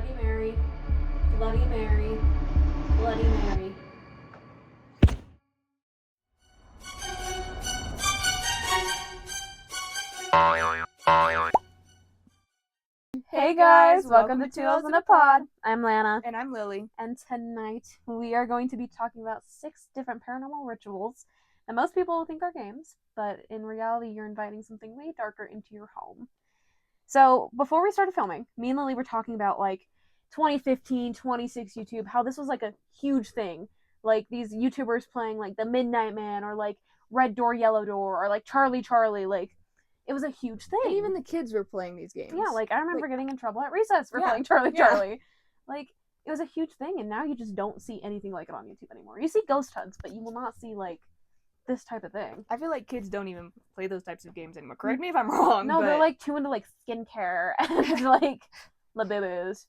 Bloody Mary, Bloody Mary, Bloody Mary. Hey guys, welcome to Two Elves in a Pod. I'm Lana. And I'm Lily. And tonight we are going to be talking about 6 different paranormal rituals that most people think are games, but in reality you're inviting something way darker into your home. So before we started filming, me and Lily were talking about like 2015, 26 YouTube, how this was like a huge thing. Like these YouTubers playing like the Midnight Man or like Red Door, Yellow Door or like Charlie Charlie, like it was a huge thing. And even the kids were playing these games. Yeah, like I remember getting in trouble at recess for playing Charlie Charlie. Like it was a huge thing, and now you just don't see anything like it on YouTube anymore. You see ghost hunts, but you will not see like this type of thing. I feel like kids don't even play those types of games anymore. Correct me if I'm wrong. No, but... they're like too into like skincare and like labibus.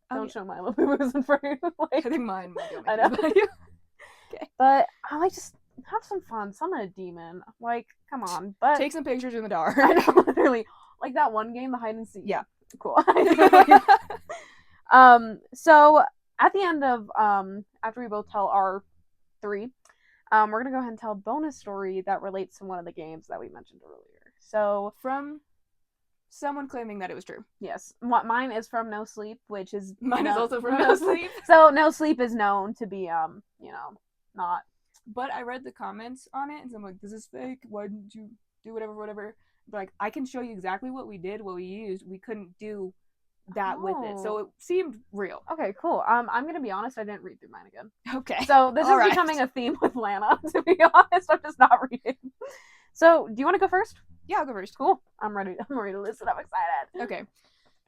Don't show my labibus in front of you. Like, I think mine might go. I know. Okay. But I like just have some fun. Summon a demon. Like, come on. But take some pictures in the dark. I know, literally. Like that one game, the hide and seek. Yeah. Cool. So at the end of after we both tell our 3, we're gonna go ahead and tell a bonus story that relates to one of the games that we mentioned earlier. So from someone claiming that it was true. Yes, mine is from No Sleep, which is mine is also from No Sleep. So No Sleep is known to be not. But I read the comments on it, and so I'm like, this is fake. Why didn't you do whatever? But like, I can show you exactly what we did, what we used. We couldn't do that with it, so it seemed real. Okay, cool. I'm gonna be honest, I didn't read through mine again. Okay. So this is becoming a theme with Lana, to be honest. I'm just not reading. So, do you want to go first? Yeah, I'll go first. Cool. I'm ready to listen. I'm excited. Okay.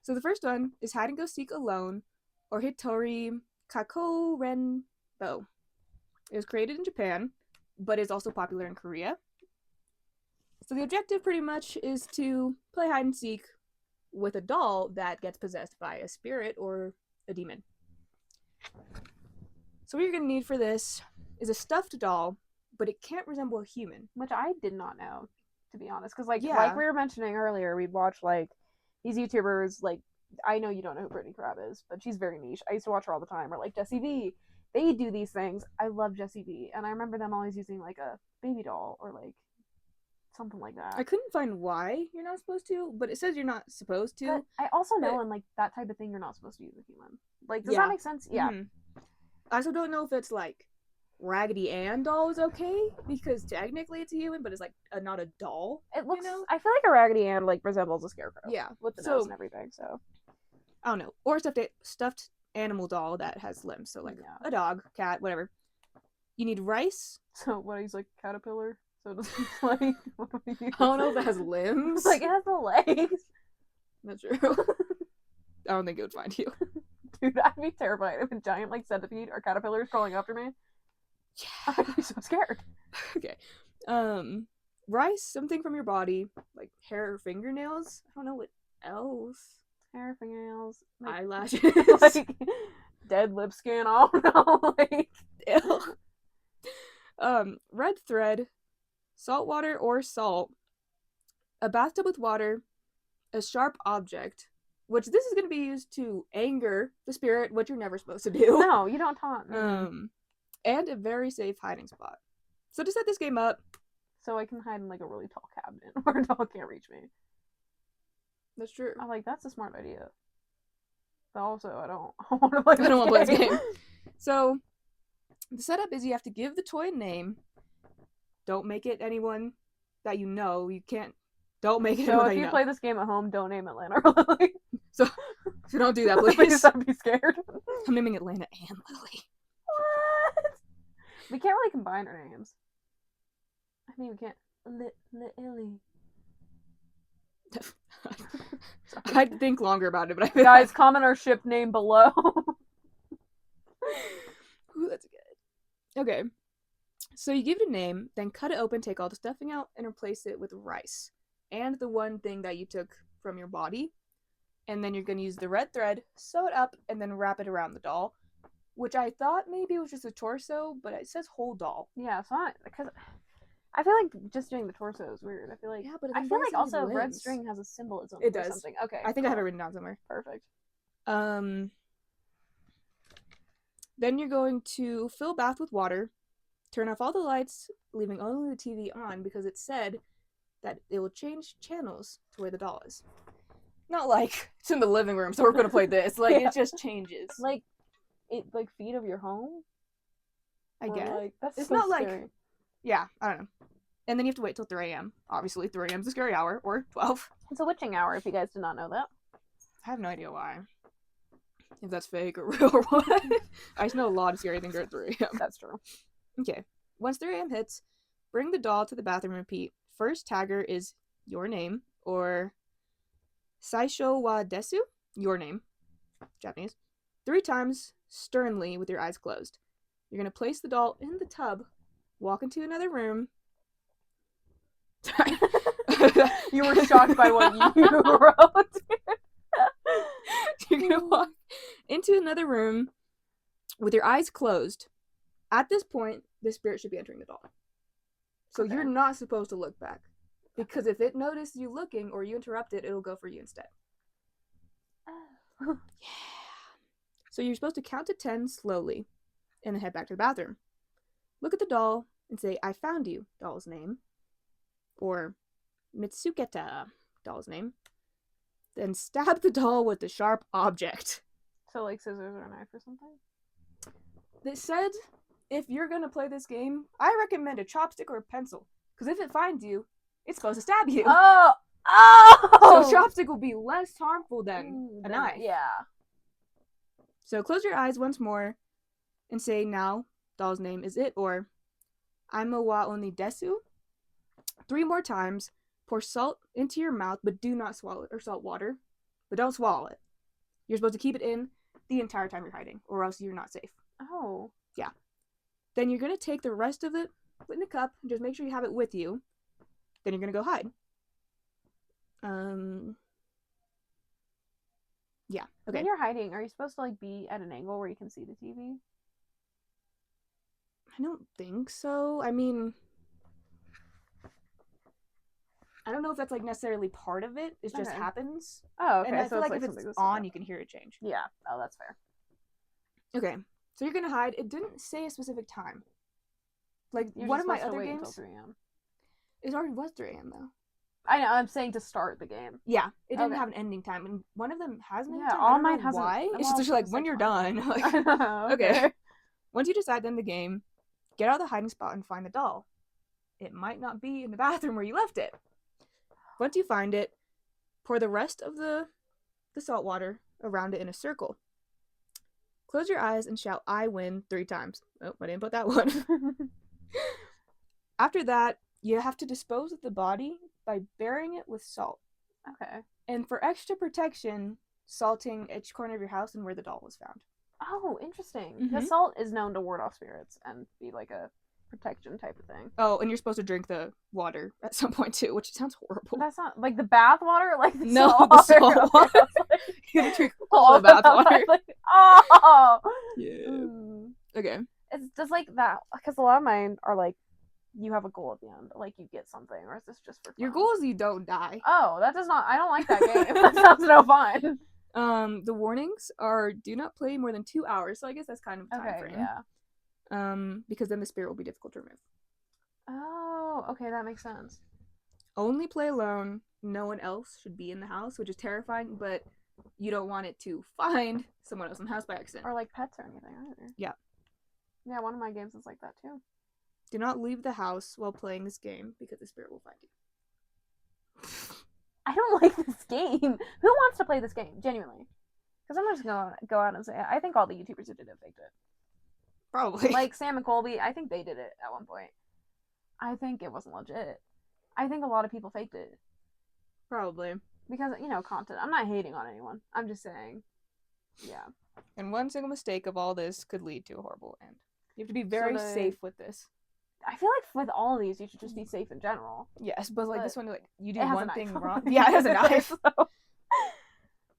So the first one is Hide and Go Seek Alone, or Hitori Kako Renbo. It was created in Japan, but is also popular in Korea. So the objective pretty much is to play hide and seek with a doll that gets possessed by a spirit or a demon. So what you're going to need for this is a stuffed doll, but it can't resemble a human. Which I did not know, to be honest. Because like we were mentioning earlier, we'd watch like these YouTubers, like, I know you don't know who Brittany Crab is, but she's very niche. I used to watch her all the time. Or like Jessie V. They do these things. I love Jessie V. And I remember them always using like a baby doll or like something like that. I couldn't find why you're not supposed to, but it says you're not supposed to. But I also know in like that type of thing, you're not supposed to use a human. Like, does that make sense? Yeah. Mm-hmm. I also don't know if it's like Raggedy Ann doll is okay, because technically it's a human, but it's like not a doll. It looks. I feel like a Raggedy Ann like resembles a scarecrow. Yeah, with the nose and everything. So I don't know, or a stuffed animal doll that has limbs. So like a dog, cat, whatever. You need rice. So what? He's like a caterpillar. So it's like, what do we use? I don't know if it has limbs. Like, it has the legs. That's true. I don't think it would find you. Dude, I'd be terrified if a giant, like, centipede or caterpillar is crawling after me. Yeah. I'd be so scared. Okay. Rice, something from your body, like hair or fingernails. I don't know what else. Hair, fingernails. Like, eyelashes. Like, dead lip skin. I don't know. Like, ew. Red thread, salt water or salt, a bathtub with water, a sharp object, which this is going to be used to anger the spirit, which you're never supposed to do. No, you don't taunt. And a very safe hiding spot. So to set this game up, so I can hide in like a really tall cabinet where a dog can't reach me. That's true. I'm like, that's a smart idea. But also, I don't want to play this game. I don't want to play this game. So the setup is you have to give the toy a name. Don't make it anyone that you know. You can't. Don't make it. So if you play this game at home, don't name it Lana or Lily. So don't do that, please. Please, I'd be scared. I'm naming it Lana and Lily. What? We can't really combine our names. I mean, we can't. Lily. I'd think longer about it, but guys, comment our ship name below. Ooh, that's good. Okay. So you give it a name, then cut it open, take all the stuffing out, and replace it with rice. And the one thing that you took from your body. And then you're going to use the red thread, sew it up, and then wrap it around the doll. Which I thought maybe it was just a torso, but it says whole doll. Yeah, it's not, because I feel like just doing the torso is weird. I feel like I feel like also red string has a symbolism. It does. Something. Okay. I think I have it written down somewhere. Perfect. Then you're going to fill bath with water, turn off all the lights, leaving only the TV on because it said that it will change channels to where the doll is. Not like it's in the living room, so we're gonna play this. Like Yeah. it just changes. Like, it like feet of your home? I Or, guess. like, that's It's so not scary. like yeah, I don't know. And then you have to wait till 3 a.m. Obviously, 3 a.m. is a scary hour, or 12. It's a witching hour, if you guys did not know that. I have no idea why. If that's fake or real or what. I just know a lot of scary things are at 3 a.m. That's true. Okay. Once 3 a.m. hits, bring the doll to the bathroom and repeat. First tagger is your name, or Saisho wa desu, your name, Japanese, 3 times sternly with your eyes closed. You're going to place the doll in the tub, walk into another room. Sorry. You were shocked by what you wrote. You're going to walk into another room with your eyes closed. At this point, the spirit should be entering the doll. So Okay. you're not supposed to look back. Because if it notices you looking or you interrupt it, it'll go for you instead. Yeah. So you're supposed to count to 10 slowly and then head back to the bathroom. Look at the doll and say, I found you, doll's name. Or Mitsuketa, doll's name. Then stab the doll with the sharp object. So, like, scissors or a knife or something? They said, if you're going to play this game, I recommend a chopstick or a pencil. Because if it finds you, it's supposed to stab you. Oh! So chopstick will be less harmful than a knife. Yeah. So close your eyes once more and say, now, doll's name is it, or Aima wa oni desu. 3 more times. Pour salt into your mouth, but do not swallow it, or salt water, but don't swallow it. You're supposed to keep it in the entire time you're hiding, or else you're not safe. Oh. Yeah. Then you're going to take the rest of it, put in a cup, and just make sure you have it with you. Then you're going to go hide. Yeah. Okay. When you're hiding, are you supposed to, like, be at an angle where you can see the TV? I don't think so. I mean, I don't know if that's, like, necessarily part of it. It just happens. Oh, okay. And I so feel like it's if it's on, you can hear it change. Yeah. Oh, that's fair. Okay. So you're going to hide. It didn't say a specific time. Like, You're one of my supposed to other wait games, until 3 a.m. it already was 3 a.m. though. I know. I'm saying to start the game. Yeah. It didn't Okay. have an ending time. And one of them has an ending Yeah, time. all I don't mine know hasn't- why. I'm It's all just like, just, when like, you're fine. done. Like, I know. okay. Once you decide to end the game, get out of the hiding spot and find the doll. It might not be in the bathroom where you left it. Once you find it, pour the rest of the salt water around it in a circle. Close your eyes and shout, I win 3 times. Oh, I didn't put that one. After that, you have to dispose of the body by burying it with salt. Okay. And for extra protection, salting each corner of your house and where the doll was found. Oh, interesting. Mhm. Because salt is known to ward off spirits and be like a protection type of thing. Oh, and you're supposed to drink the water at some point too, which sounds horrible. That's not like the bath water, like the No, salt the water. salt Okay, water. I was like, You have to drink all the bath water. Like, oh. Yeah. Mm. Okay. It's just like that because a lot of mine are like you have a goal at the end, like you get something, or is this just for fun? Your goal is you don't die. Oh, that does not. I don't like that game. That sounds no fun. The warnings are do not play more than 2 hours, so I guess that's kind of time Okay, frame. yeah. Because then the spirit will be difficult to remove. Oh, okay, that makes sense. Only play alone. No one else should be in the house, which is terrifying, but you don't want it to find someone else in the house by accident. Or like pets or anything either. Yeah. Yeah, one of my games is like that too. Do not leave the house while playing this game because the spirit will find you. I don't like this game. Who wants to play this game? Genuinely. Because I'm just gonna go out and say I think all the YouTubers who did it faked it. Probably. Like Sam and Colby, I think they did it at one point. I think it wasn't legit. I think a lot of people faked it. Probably. Because, you know, content. I'm not hating on anyone. I'm just saying. Yeah. And one single mistake of all this could lead to a horrible end. You have to be very safe with this. I feel like with all of these, you should just be safe in general. Yes, but like this one, like you do It has one a thing knife. wrong. Yeah, it has a knife. So-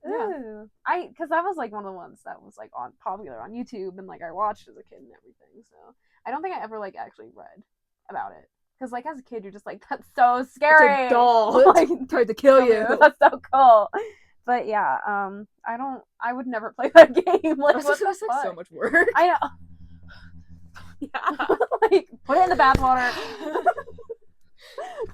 Yeah. Because that was like one of the ones that was like on popular on YouTube and like I watched as a kid and everything. So I don't think I ever like actually read about it. Because like as a kid, you're just like, that's so scary. It's a doll. Like, tried to kill you. That's so cool. But yeah, I would never play that game. Like, what the That's like fuck? so much work. I know. Yeah. Like, put it in the bathwater.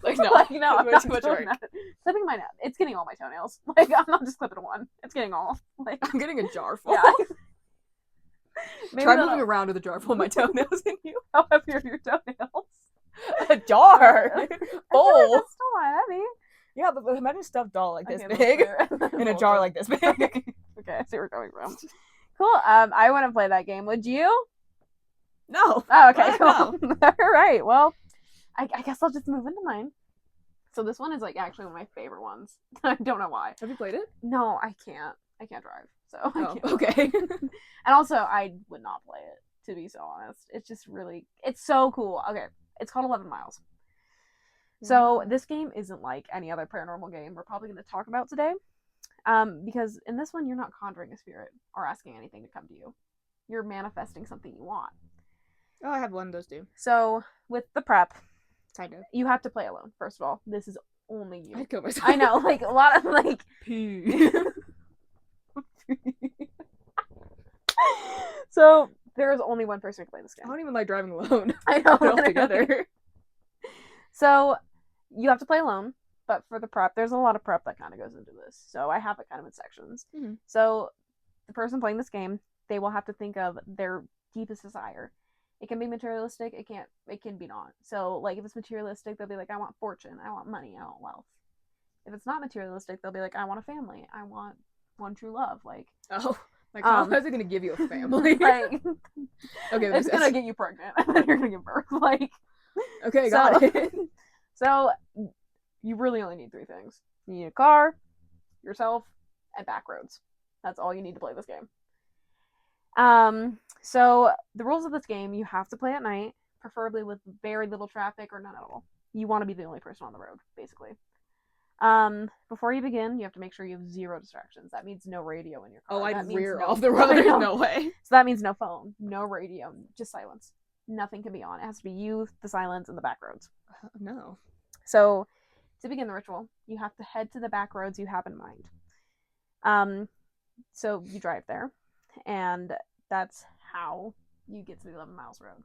Like, no. Like, no, I'm way not too much doing work. that. Clipping my nail. It's getting all my toenails. Like, I'm not just clipping one. It's getting all. Like, I'm getting a jar full. yeah. Maybe Try moving around with a jar full of my toenails in you. How heavy are your toenails? A jar. I feel like Full. that's still not heavy. Yeah, but imagine a stuffed doll like this Okay, big that's fair. in a jar like this big. Okay, I see where you're coming from. Cool. I wouldn't play that game. Would you? No. Oh, okay. No. Cool. All right. Well, I guess I'll just move into mine. So this one is like actually one of my favorite ones. I don't know why. Have you played it? No, I can't. I can't drive. So I Oh, can't okay. And also, I would not play it, to be so honest. It's just really, it's so cool. Okay, it's called 11 Miles. So this game isn't like any other paranormal game we're probably going to talk about today. Because in this one, you're not conjuring a spirit or asking anything to come to you. You're manifesting something you want. Oh, I have one of those too. So with the prep, Kind of. you have to play alone. First of all, this is only you. I'd kill myself. I know, like a lot of like Pee. So there is only one person who can play this I game. don't even like driving alone. I know. All together. So you have to play alone, but for the prep, there's a lot of prep that kind of goes into this. So I have it kind of in sections. Mm-hmm. So the person playing this game, they will have to think of their deepest desire. It can be materialistic. It can be not. So like if it's materialistic, they'll be like, I want fortune, I want money, I want wealth. If it's not materialistic, they'll be like, I want a family, I want one true love. Like, oh, like how is it gonna give you a family? Like, okay, it's gonna get you pregnant, and then you're gonna give birth. Like, okay, got it. So you really only need 3 things. You need a car, yourself, and back roads. That's all you need to play this game. So the rules of this game, you have to play at night, preferably with very little traffic or none at all. You want to be the only person on the road, basically. Before you begin, you have to make sure you have 0 distractions. That means no radio in your car. Oh, I'd that rear no, off the road. There's no way. So that means no phone, no radio, just silence. Nothing can be on. It has to be you, the silence, and the back roads. No. So to begin the ritual, you have to head to the back roads you have in mind. So you drive there, and that's how you get to the 11 miles road.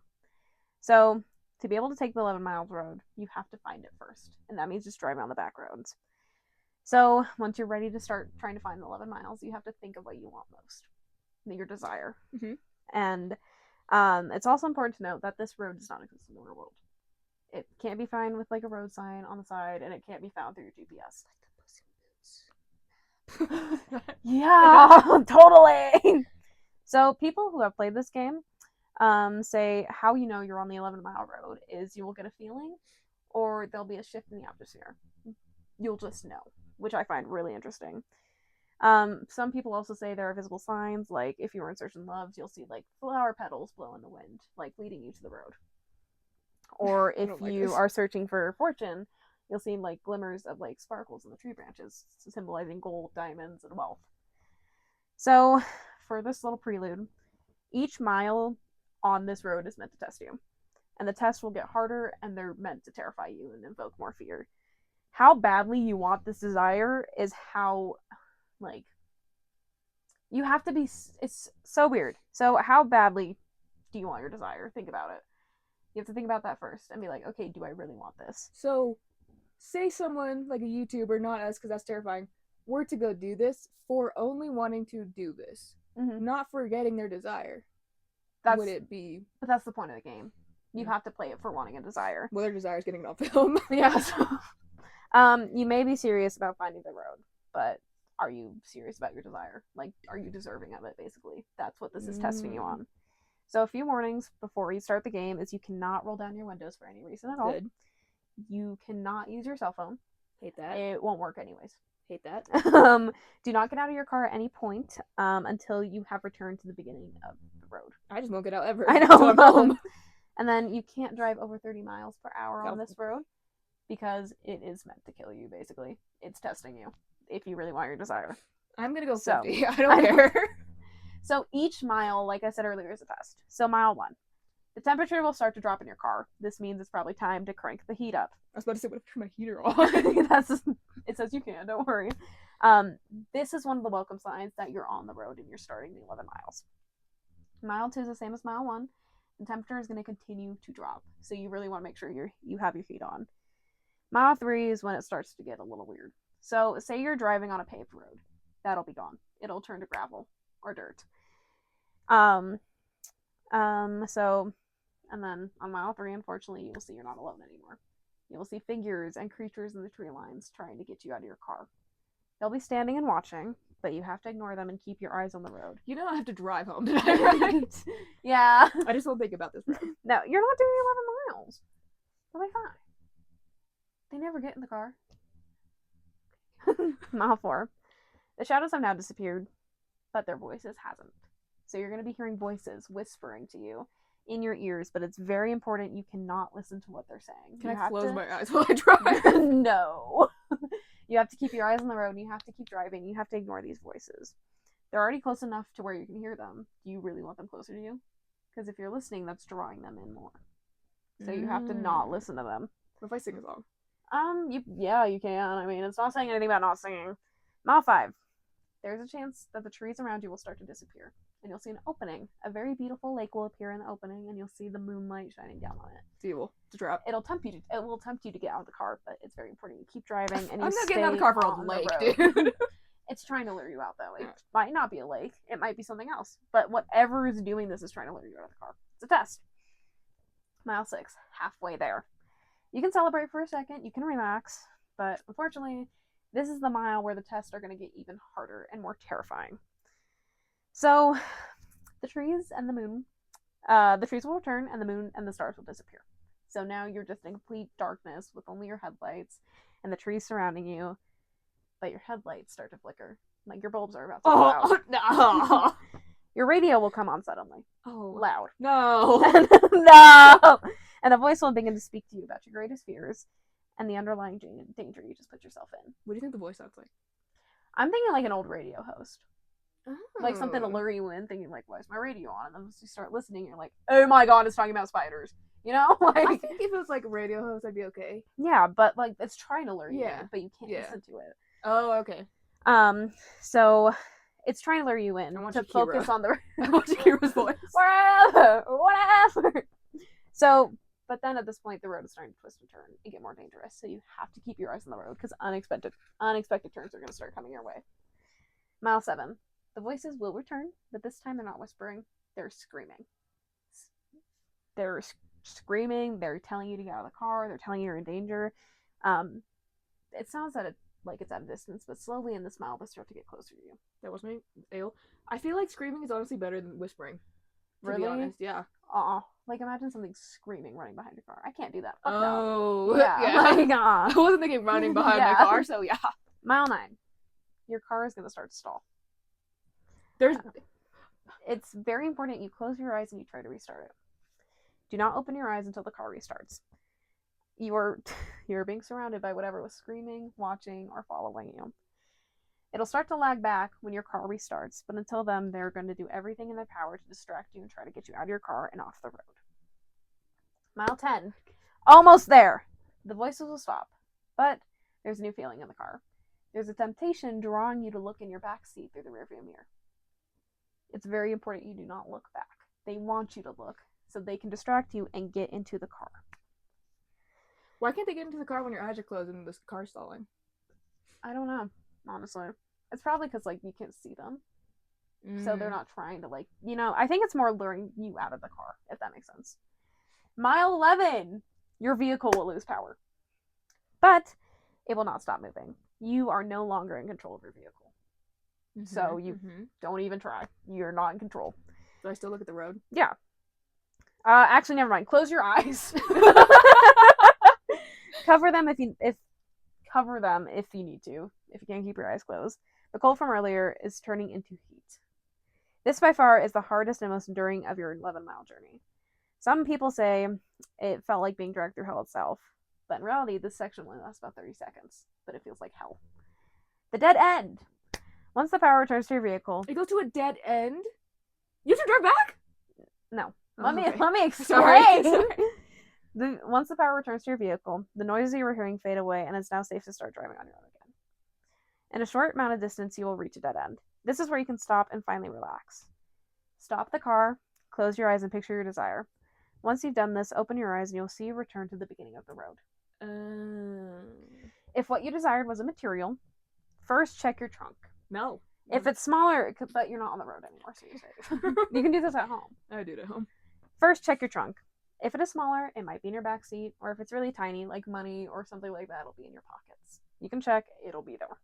So to be able to take the 11 miles road, you have to find it first, and that means just driving on the back roads. So once you're ready to start trying to find the 11 miles, you have to think of what you want most, your desire. Mm-hmm. And it's also important to note that this road does not exist in the real world. It can't be found with like a road sign on the side, and it can't be found through your GPS. Like the Puss in Boots. Yeah, totally. So people who have played this game say how you know you're on the 11-mile road is you will get a feeling, or there'll be a shift in the atmosphere. You'll just know, which I find really interesting. Some people also say there are visible signs, like if you were in Search and Loves, you'll see like flower petals blow in the wind, like leading you to the road. Or if you are searching for fortune, you'll see like glimmers of like sparkles in the tree branches, symbolizing gold, diamonds, and wealth. So, for this little prelude, each mile on this road is meant to test you. And the tests will get harder, and they're meant to terrify you and invoke more fear. How badly you want this desire is how, like, you have to be, it's so weird. So how badly do you want your desire? Think about it. You have to think about that first and be like, okay, do I really want this? So, say someone, like a YouTuber, not us, because that's terrifying, were to go do this for only wanting to do this, not for getting their desire. Would it be? But that's the point of the game. You have to play it for wanting a desire. Well, their desire is getting it on film. Yeah. So, you may be serious about finding the road, but are you serious about your desire? Like, are you deserving of it, basically? That's what this is testing you on. So a few warnings before you start the game is you cannot roll down your windows for any reason at all. Good. You cannot use your cell phone. Hate that. It won't work anyways. Hate that. Do not get out of your car at any point until you have returned to the beginning of the road. I just won't get out ever. I know. I'm home. And then you can't drive over 30 miles per hour on this road because it is meant to kill you, basically. It's testing you if you really want your desire. I'm going to go 50. I don't care. So each mile, like I said earlier, is a test. So mile 1. The temperature will start to drop in your car. This means it's probably time to crank the heat up. I was about to say, what if I turn my heater on? It says you can, don't worry. This is one of the welcome signs that you're on the road and you're starting the 11 miles. Mile 2 is the same as mile 1. The temperature is going to continue to drop, so you really want to make sure you have your heat on. Mile 3 is when it starts to get a little weird. So say you're driving on a paved road. That'll be gone. It'll turn to gravel or dirt. And then on mile 3, unfortunately, you will see you're not alone anymore. You will see figures and creatures in the tree lines trying to get you out of your car. They'll be standing and watching, but you have to ignore them and keep your eyes on the road. You don't have to drive home today, right? Yeah. I just don't think about this road. No, you're not doing 11 miles. They'll be fine. They never get in the car. Mile 4. The shadows have now disappeared, but their voices hasn't. So you're going to be hearing voices whispering to you in your ears, but it's very important you cannot listen to what they're saying. Can I close my eyes while I drive? No. You have to keep your eyes on the road, and you have to keep driving. You have to ignore these voices. They're already close enough to where you can hear them. Do you really want them closer to you? Because if you're listening, that's drawing them in more. So you have to not listen to them. What if I sing a song? You can. I mean, it's not saying anything about not singing. Mile 5. There's a chance that the trees around you will start to disappear, and you'll see an opening. A very beautiful lake will appear in the opening, and you'll see the moonlight shining down on it. It's evil. It's a trap. It will tempt you to get out of the car, but it's very important you keep driving and you I'm not getting out of the car for a lake, dude. It's trying to lure you out, though. It might not be a lake. It might be something else. But whatever is doing this is trying to lure you out of the car. It's a test. Mile 6. Halfway there. You can celebrate for a second. You can relax. But unfortunately, this is the mile where the tests are going to get even harder and more terrifying. So, the trees and the moon, the trees will return, and the moon and the stars will disappear. So now you're just in complete darkness with only your headlights and the trees surrounding you, but your headlights start to flicker. Like your bulbs are about to go out. No! Your radio will come on suddenly. Oh. Loud. No! No! And a voice will begin to speak to you about your greatest fears and the underlying danger you just put yourself in. What do you think the voice sounds like? I'm thinking like an old radio host. Oh. Like something to lure you in, thinking like, why is my radio on? And then once you start listening, you're like, oh my god, it's talking about spiders. You know? Like, I think if it was like a radio host, I'd be okay. Yeah, but like it's trying to lure you Yeah. in, but you can't listen to it. Oh, okay. So it's trying to lure you in to focus on the I want Shakira's voice. whatever. So, but then at this point, the road is starting to twist and turn and get more dangerous. So you have to keep your eyes on the road because unexpected turns are going to start coming your way. Mile 7. The voices will return, but this time they're not whispering. They're screaming. They're screaming. They're telling you to get out of the car. They're telling you you're in danger. It sounds that it's at a distance, but slowly in this mile, they start to get closer to you. That was me. Ew. I feel like screaming is honestly better than whispering. To be Really? honest, yeah. Like imagine something screaming running behind your car. I can't do that. Fuck Oh. no. Yeah. Like, I wasn't thinking running behind my car, so yeah. Mile 9. Your car is going to start to stall. It's very important you close your eyes and you try to restart it. Do not open your eyes until the car restarts. You're being surrounded by whatever was screaming, watching, or following you. It'll start to lag back when your car restarts, but until then, they're going to do everything in their power to distract you and try to get you out of your car and off the road. Mile 10. Almost there. The voices will stop, but there's a new feeling in the car. There's a temptation drawing you to look in your back seat through the rearview mirror. It's very important you do not look back. They want you to look so they can distract you and get into the car. Why can't they get into the car when your eyes are closed and the car's stalling? I don't know, honestly. It's probably because, like, you can't see them. So they're not trying to, like, I think it's more luring you out of the car, if that makes sense. Mile 11, your vehicle will lose power. But it will not stop moving. You are no longer in control of your vehicle. So you don't even try. You're not in control. Do I still look at the road? Yeah. Actually, never mind. Close your eyes. Cover them if you need to. If you can't keep your eyes closed. The cold from earlier is turning into heat. This by far is the hardest and most enduring of your 11-mile journey. Some people say it felt like being dragged through hell itself, but in reality, this section only lasts about 30 seconds, but it feels like hell. The dead end. Once the power returns to your vehicle, it goes to a dead end. You have to drive back? No. Oh, Let me explain. Sorry. Once the power returns to your vehicle, the noises you were hearing fade away, and it's now safe to start driving on your own again. In a short amount of distance, you will reach a dead end. This is where you can stop and finally relax. Stop the car, close your eyes, and picture your desire. Once you've done this, open your eyes and you'll see you return to the beginning of the road. If what you desired was a material, first check your trunk. No. If it's smaller, but you're not on the road anymore, so you're safe. You can do this at home. I do it at home. First, check your trunk. If it is smaller, it might be in your back seat, or if it's really tiny, like money or something like that, it'll be in your pockets. You can check, it'll be there.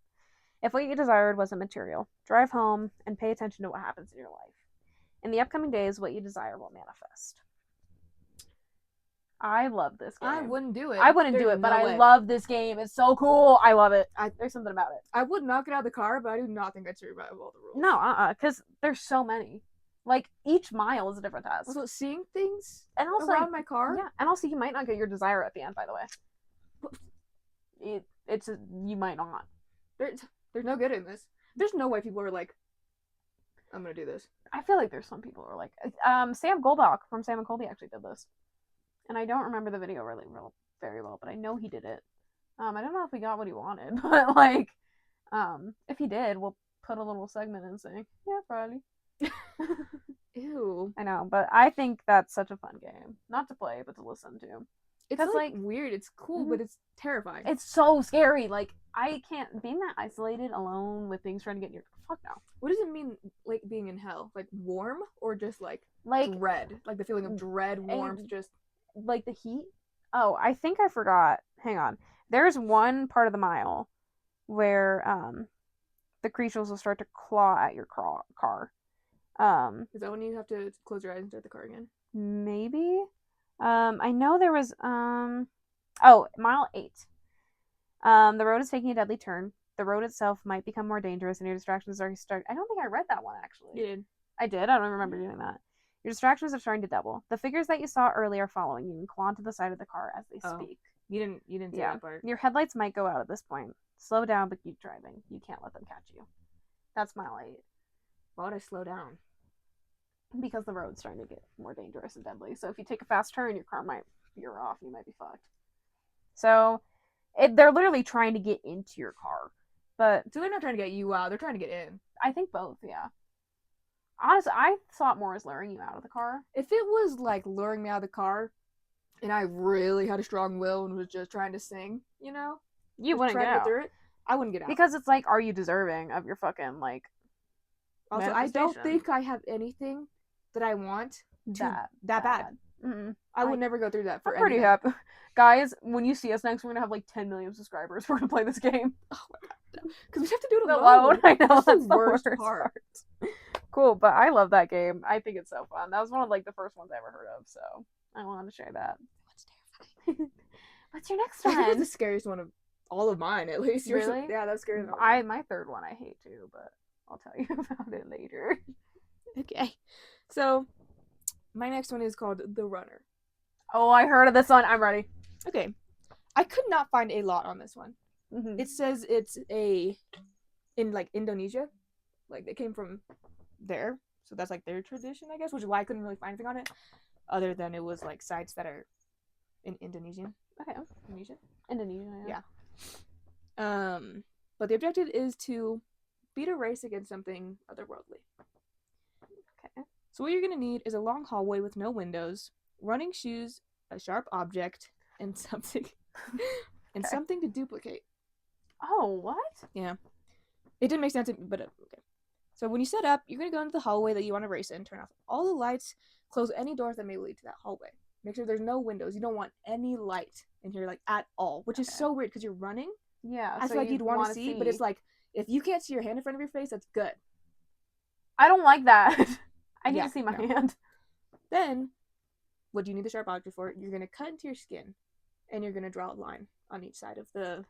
If what you desired wasn't material, drive home and pay attention to what happens in your life. In the upcoming days, what you desire will manifest. I love this game. I wouldn't do it. I wouldn't do it, but I love this game. It's so cool. I love it. There's something about it. I would knock it out of the car, but I do not think I'd survive all the rules. No, because there's so many. Like, each mile is a different task. Also, seeing things and also, around my car? Yeah, and also you might not get your desire at the end, by the way. You might not. There's no good in this. There's no way people are like, I'm gonna do this. I feel like there's some people who are like, Sam Goldbach from Sam and Colby actually did this. And I don't remember the video very well, but I know he did it. I don't know if he got what he wanted, but like, if he did, we'll put a little segment in saying, yeah, probably. Ew. I know, but I think that's such a fun game. Not to play, but to listen to. It's like weird. It's cool, but it's terrifying. It's so scary. Like, I can't, being that isolated alone with things trying to get in your, fuck no. What does it mean, like, being in hell? Like, warm? Or just, like dread? Like, the feeling of dread, warmth, just... Like, the heat? Oh, I think I forgot. Hang on. There's one part of the mile where, the creatures will start to claw at your car. Is that when you have to close your eyes and start the car again? Maybe. I know there was mile 8. The road is taking a deadly turn. The road itself might become more dangerous, and your distractions are starting. I don't think I read that one actually. You did. I did. I don't remember doing that. Your distractions are starting to double. The figures that you saw earlier are following you and claw to the side of the car as they speak. You didn't see that part. Your headlights might go out at this point. Slow down, but keep driving. You can't let them catch you. That's mile 8. Why would I slow down? Because the road's starting to get more dangerous and deadly. So if you take a fast turn, your car might veer off and you might be fucked. So they're literally trying to get into your car. So they're not trying to get you out, they're trying to get in. I think both, yeah. Honestly, I saw it more as luring you out of the car. If it was like luring me out of the car and I really had a strong will and was just trying to sing, you know? You wouldn't get out. Through it, I wouldn't get out. Because it's like, are you deserving of your fucking, like, also, I don't think I have anything that I want that bad. Mm-mm. I would never go through that for I'm pretty happy. Guys, when you see us next, we're going to have like 10 million subscribers. We're going to play this game. Oh my god. Because we have to do it alone. I know, that's the worst part. Cool, but I love that game. I think it's so fun. That was one of like the first ones I ever heard of, so I wanted to share that. What's terrifying? What's your next one? I think it's the scariest one of all of mine, at least. Really? Yeah, that's scary. My third one I hate too, but I'll tell you about it later. Okay. So, my next one is called The Runner. Oh, I heard of this one. I'm ready. Okay. I could not find a lot on this one. Mm-hmm. It says it's in like Indonesia. Like they came from there. So that's like their tradition, I guess, which is why I couldn't really find anything on it. Other than it was like sites that are in Indonesian. Okay. Indonesia, yeah. But the objective is to beat a race against something otherworldly. Okay. So what you're going to need is a long hallway with no windows, running shoes, a sharp object, and something something to duplicate. Oh, what? Yeah. It didn't make sense, but okay. So when you set up, you're going to go into the hallway that you want to race in, turn off all the lights, close any doors that may lead to that hallway. Make sure there's no windows. You don't want any light in here, like, at all, which is so weird because you're running. Yeah. I feel like you'd want to see, but it's like, if you can't see your hand in front of your face, that's good. I don't like that. I need to see my hand. Then, what do you need the sharp object for? You're going to cut into your skin, and you're going to draw a line on each side of the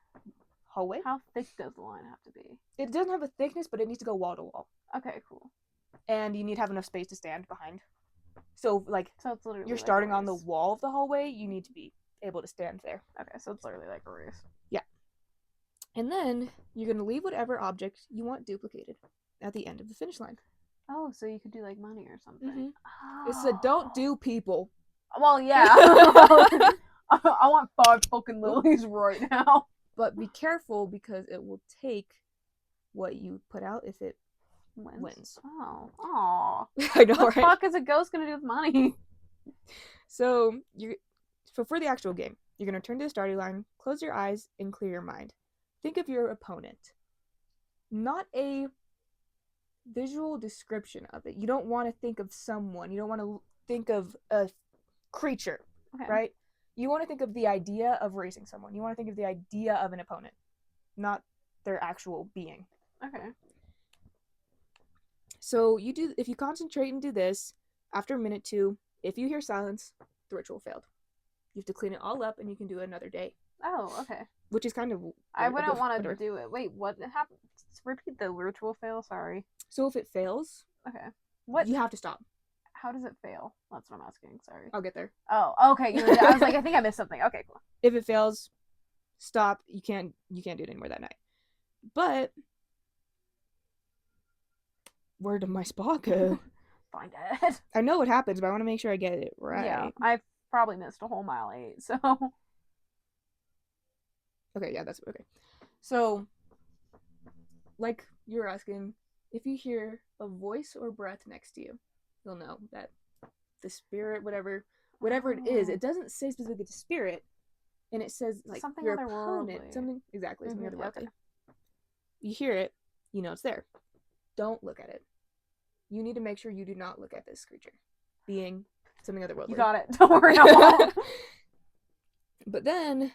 hallway. How thick does the line have to be? It doesn't have a thickness, but it needs to go wall to wall. Okay, cool. And you need to have enough space to stand behind. So, like, it's literally you're starting on the wall of the hallway, you need to be able to stand there. Okay, so it's literally like a race. Yeah. And then, you're going to leave whatever object you want duplicated at the end of the finish line. Oh, so you could do, like, money or something. Mm-hmm. Oh. It's a don't do people. Well, yeah. I want 5 fucking lilies right now. But be careful because it will take what you put out if it wins. Oh. Aw. I know, What the right? fuck is a ghost gonna do with money? So for the actual game, you're gonna turn to the starting line, close your eyes, and clear your mind. Think of your opponent. Not a visual description of it. You don't want to think of someone. You don't want to think of a creature, right? You want to think of the idea of racing someone. You want to think of the idea of an opponent, not their actual being. Okay. So if you concentrate and do this, after a minute 2, if you hear silence, the ritual failed. You have to clean it all up, and you can do it another day. Oh, okay. Which is kind of weird, I wouldn't want to do it. Wait, what happened? Repeat the ritual fail. Sorry. So if it fails, okay, what you have to stop. How does it fail? That's what I'm asking. Sorry. I'll get there. Oh, okay. I was like, I think I missed something. Okay, cool. If it fails, stop. You can't do it anymore that night. But where did my spot go? Find it. I know what happens, but I want to make sure I get it right. Yeah, I've probably missed a whole mile 8, so. Okay, yeah, that's okay. So, like you were asking, if you hear a voice or breath next to you, you'll know that the spirit, whatever it is, it doesn't say specifically the spirit, and it says like something your otherworldly. opponent, something otherworldly. Okay. You hear it, you know it's there. Don't look at it. You need to make sure you do not look at this creature, being something otherworldly. You got it. Don't worry. I But then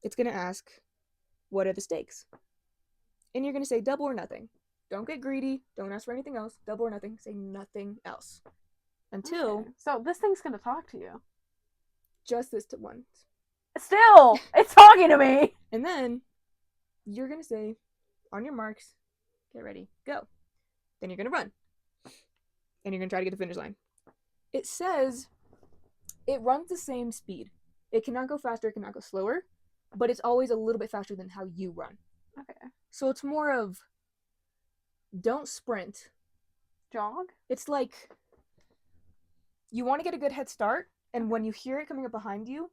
it's gonna ask, what are the stakes? And you're gonna say double or nothing. Don't get greedy. Don't ask for anything else. Double or nothing. Say nothing else. Until. Okay. So this thing's gonna talk to you. Just this once. Still, it's talking to me. And then you're gonna say, on your marks, get ready, go. Then you're gonna run. And you're gonna try to get the finish line. It says it runs the same speed. It cannot go faster, it cannot go slower, but it's always a little bit faster than how you run. Okay. So it's more of don't sprint. Jog? It's like you want to get a good head start, and when you hear it coming up behind you,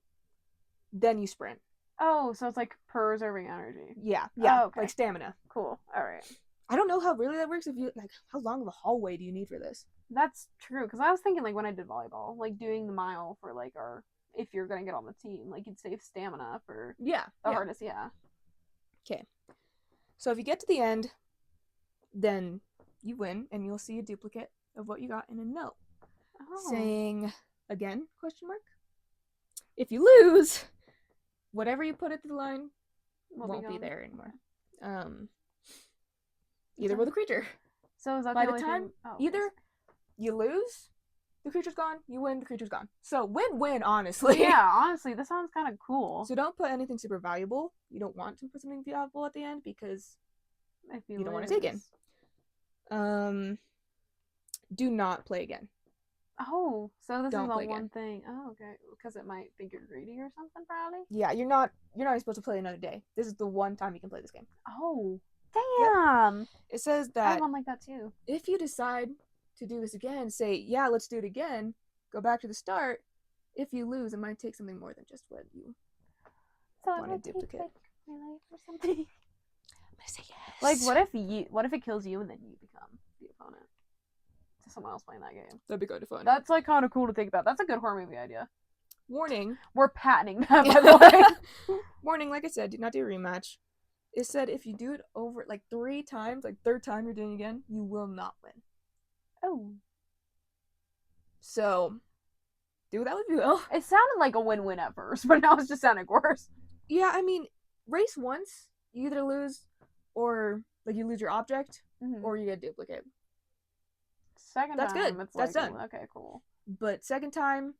then you sprint. Oh, so it's like preserving energy. Yeah, Oh, okay. Like stamina. Cool. All right. I don't know how really that works. If you like, how long of a hallway do you need for this? That's true, because I was thinking like when I did volleyball, like doing the mile for like if you're gonna get on the team, like you'd save stamina for the hardest. Yeah. Okay. So if you get to the end, then you win, and you'll see a duplicate of what you got in a note saying again ? If you lose, whatever you put at the line won't be there anymore. Either will the creature. So is that by the time either you lose, the creature's gone, you win, the creature's gone. So win-win, honestly. Yeah, honestly, this sounds kind of cool. So don't put anything super valuable. You don't want to put something valuable at the end because you don't want to take it. Do not play again. Oh, so this don't is play the one again. thing. Oh, okay, because it might think you're greedy or something, probably. Yeah, you're not supposed to play another day. This is the one time you can play this game. Oh, damn. Yep. It says that I have one like that too. If you decide to do this again, say, yeah, let's do it again, go back to the start. If you lose, it might take something more than just what you want to duplicate. Like my life or something. I'm gonna say yes. Like, what if it kills you and then you become the opponent to someone else playing that game? That'd be kind of fun. That's like kind of cool to think about. That's a good horror movie idea. Warning. We're patenting that, by the way. Warning, like I said, do not do a rematch. It said if you do it over like 3 times, like third time you're doing it again, you will not win. Oh. So, do that what you will. It sounded like a win-win at first, but now it's just sounding worse. Yeah, I mean, race once, you either lose or like you lose your object or you get a duplicate. Second That's time, good. it's That's like, done. Okay, cool. But second time,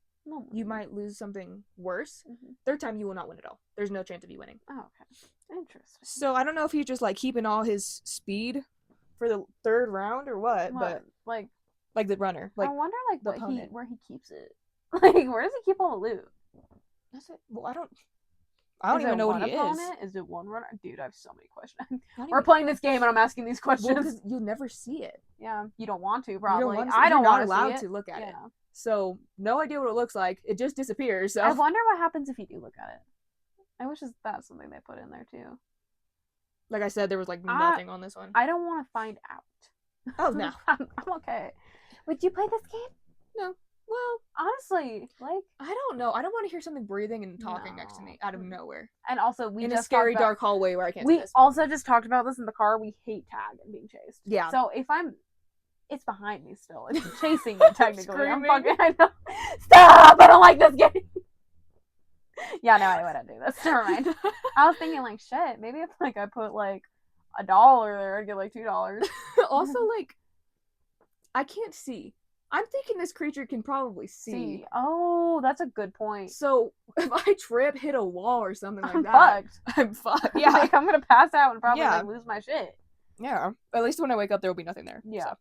you might lose something worse. Third time, you will not win at all. There's no chance of you winning. Oh, okay. Interesting. So I don't know if he's just like keeping all his speed for the third round or what, but like the runner. Like I wonder like where he keeps it. Like where does he keep all the loot? That's it. Well, I don't even know what he is. Is it one runner? Dude, I have so many questions. We're playing this game and I'm asking these questions. Well, because you'll never see it. Yeah, you don't want to probably. I don't want to allowed to look at it. So no idea what it looks like. It just disappears. So I wonder what happens if you do look at it. I wish that's something they put in there too. Like I said, there was like I nothing on this one. I don't want to find out. Oh no. I'm okay. Would you play this game? No. Well, Honestly, like I don't know. I don't want to hear something breathing and talking next to no. me out of nowhere. And also, we In a just scary, talked about, dark hallway where I can't see we this. also just talked about this in the car. We hate tag and being chased. Yeah. So if it's behind me still. It's chasing me technically. I'm Screaming. fucking. I know. Stop! I don't like this game. Yeah, no, I wouldn't do this. Never mind. I was thinking like, shit. Maybe if like I put like $1 there, I'd get like $2. Also, like, I can't see. I'm thinking this creature can probably see. Oh, that's a good point. So if I trip, hit a wall or something like I'm that, fucked. I'm fucked. Yeah, Yeah. like, I'm gonna pass out and probably Yeah. like lose my shit. Yeah. At least when I wake up, there will be nothing there. Yeah. So.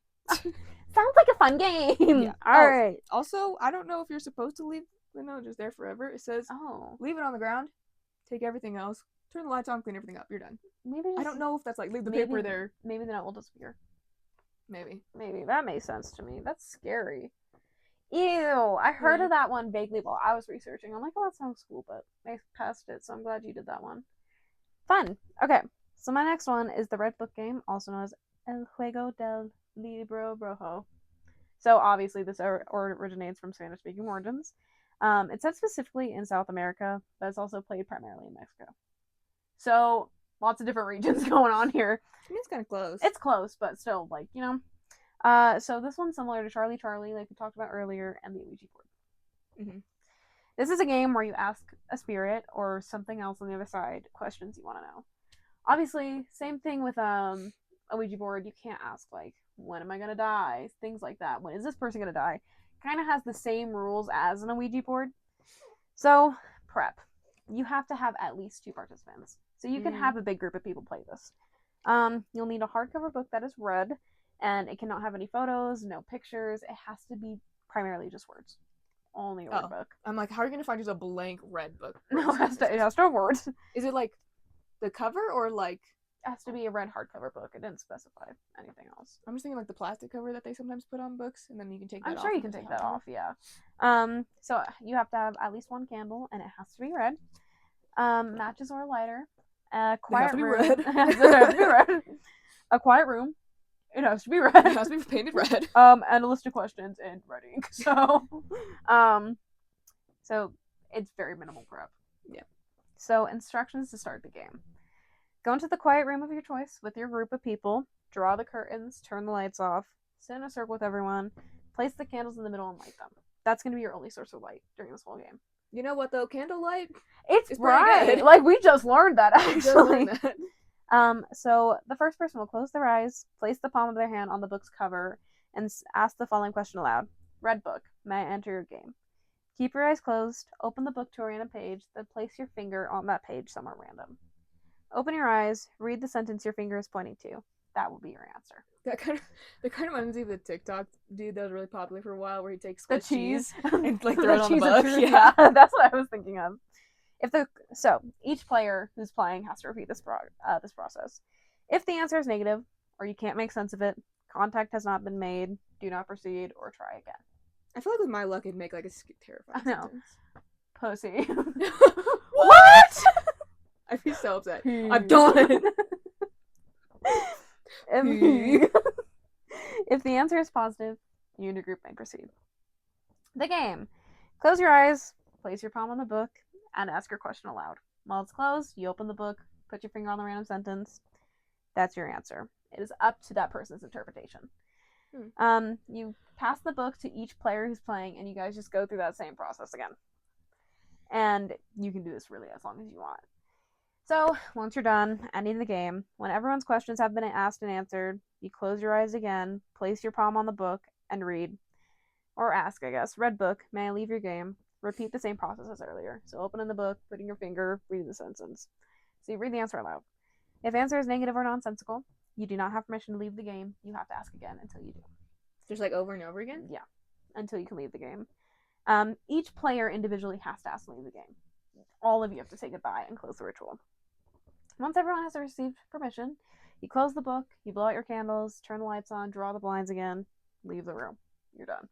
Sounds like a fun game. Yeah. All right. Also, I don't know if you're supposed to leave the note just there forever. It says, Oh, leave it on the ground, take everything else, turn the lights on, clean everything up. You're done. maybe I don't know if that's like leave the paper there. Maybe the note will disappear. Maybe. Maybe that makes sense to me. That's scary. Ew, I heard of that one vaguely while I was researching. I'm like, oh, that sounds cool, but I passed it, so I'm glad you did that one. Fun. Okay, so my next one is the Red Book game, also known as El Juego del Libro Rojo. So obviously this originates from Spanish-speaking origins. It's set specifically in South America, but it's also played primarily in Mexico. So lots of different regions going on here. I mean, it's kind of close. It's close, but still, like, you know. So this one's similar to Charlie Charlie, like we talked about earlier, and the Ouija board. Mm-hmm. This is a game where you ask a spirit or something else on the other side questions you want to know. Obviously, same thing with a Ouija board. You can't ask like, when am I gonna die? Things like that. When is this person gonna die? Kind of has the same rules as an Ouija board. So prep. You have to have at least 2 participants. So you can have a big group of people play this. You'll need a hardcover book that is red, and it cannot have any photos, no pictures. It has to be primarily just words. Only a word book. I'm like, how are you gonna find just a blank red book? No, it has to have words. Is it like the cover or like? It has to be a red hardcover book. It didn't specify anything else. I'm just thinking like the plastic cover that they sometimes put on books, and then you can take that off. I'm sure you can take that off, yeah. So you have to have at least 1 candle, and it has to be red. Matches or a lighter. A quiet room. Red. It has to be red. A quiet room. It has to be red. It has to be painted red. And a list of questions in red ink. So it's very minimal prep. Yeah. So instructions to start the game. Go into the quiet room of your choice with your group of people. Draw the curtains. Turn the lights off. Sit in a circle with everyone. Place the candles in the middle and light them. That's going to be your only source of light during this whole game. You know what though? Candlelight. It's bright. Good. Like we just learned that actually. That. So the first person will close their eyes, place the palm of their hand on the book's cover, and ask the following question aloud. Red book, may I enter your game? Keep your eyes closed, open the book to a random page, then place your finger on that page somewhere random. Open your eyes, read the sentence your finger is pointing to. That will be your answer. That kind of reminds me of the TikTok dude that was really popular for a while, where he takes The Swiss cheese cheese and like throw it on the cheese book. Yeah, that's what I was thinking of. So each player who's playing has to repeat this process. If the answer is negative or you can't make sense of it, contact has not been made, do not proceed, or try again. I feel like with my luck, it'd make like a terrifying sentence. Pussy. What? I'd be so upset. I'm done. If the answer is positive, you and your group may proceed. The game. Close your eyes, place your palm on the book, and ask your question aloud. While it's closed, you open the book, put your finger on the random sentence. That's your answer. It is up to that person's interpretation. You pass the book to each player who's playing, and you guys just go through that same process again. And you can do this really as long as you want. So, once you're done ending the game, when everyone's questions have been asked and answered, you close your eyes again, place your palm on the book, and read. Or ask, I guess. Red book, may I leave your game? Repeat the same process as earlier. So opening the book, putting your finger, reading the sentence. So you read the answer aloud. If answer is negative or nonsensical, you do not have permission to leave the game. You have to ask again until you do. Just like over and over again? Yeah, until you can leave the game. Each player individually has to ask to leave the game. All of you have to say goodbye and close the ritual. Once everyone has received permission, you close the book, you blow out your candles, turn the lights on, draw the blinds again, leave the room. You're done.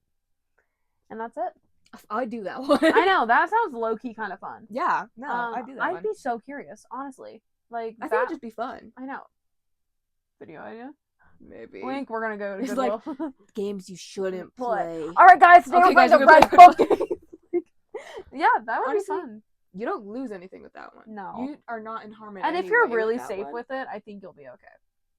And that's it. I'd do that one. I know, that sounds low-key kind of fun. Yeah, no, I'd do that one. I'd be so curious, honestly. Like I think that. it'd just be fun. I know. Video idea. Maybe. Wink. We're gonna go to It's Goodwill. like games you shouldn't play. All right, guys. Today we're guys, playing the we're Red gonna play Book game. Yeah, that would Honestly, be fun. You don't lose anything with that one. No. You are not in harm in And any if you're way really with that safe one. with it, I think you'll be okay.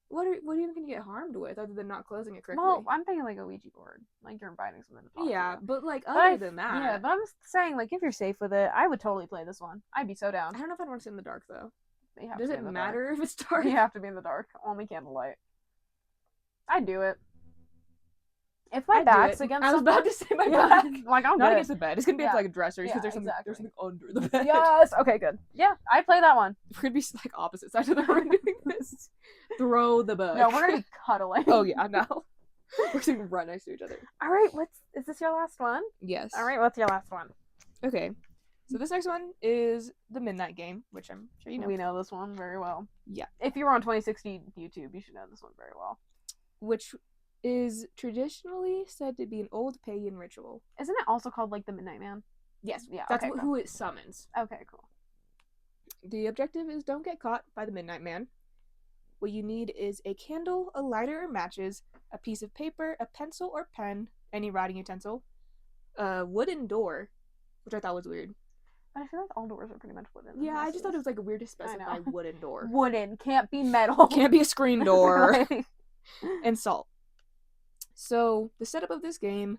What are you even gonna get harmed with other than not closing it correctly? Well, I'm thinking like a Ouija board. Like you're inviting someone to talk yeah, to you. but like other than that, Yeah, but I'm just saying, like, if you're safe with it, I would totally play this one. I'd be so down. I don't know if I'd want to sit in the dark though. You have Does to be it in the matter dark. if it's dark? You have to be in the dark. Only candlelight. I'd do it. If my back's against I was something, about to say my back. like I'm not good. against the bed. It's gonna be up to like a dresser because Yeah, there's something under the bed. Yes. Okay. Good. Yeah, I'd play that one. We're gonna be like opposite sides of the room doing this. Throw the book. No, we're gonna be cuddling. Oh yeah, no. We're gonna run next to each other. All right. Is this your last one? Yes. All right. What's your last one? Okay. So this next one is the Midnight Game, which I'm sure you know. We know this one very well. Yeah. If you were on 2016 YouTube, you should know this one very well. Which is traditionally said to be an old pagan ritual. Isn't it also called like the Midnight Man? Yes. Yeah. That's okay, cool. who it summons. Okay. Cool. The objective is don't get caught by the Midnight Man. What you need is a candle, a lighter or matches, a piece of paper, a pencil or pen, any writing utensil, a wooden door, which I thought was weird. But I feel like all doors are pretty much wooden. Yeah, I just thought it was like weird to specify wooden door. Wooden, can't be metal. Can't be a screen door. And salt. So, the setup of this game,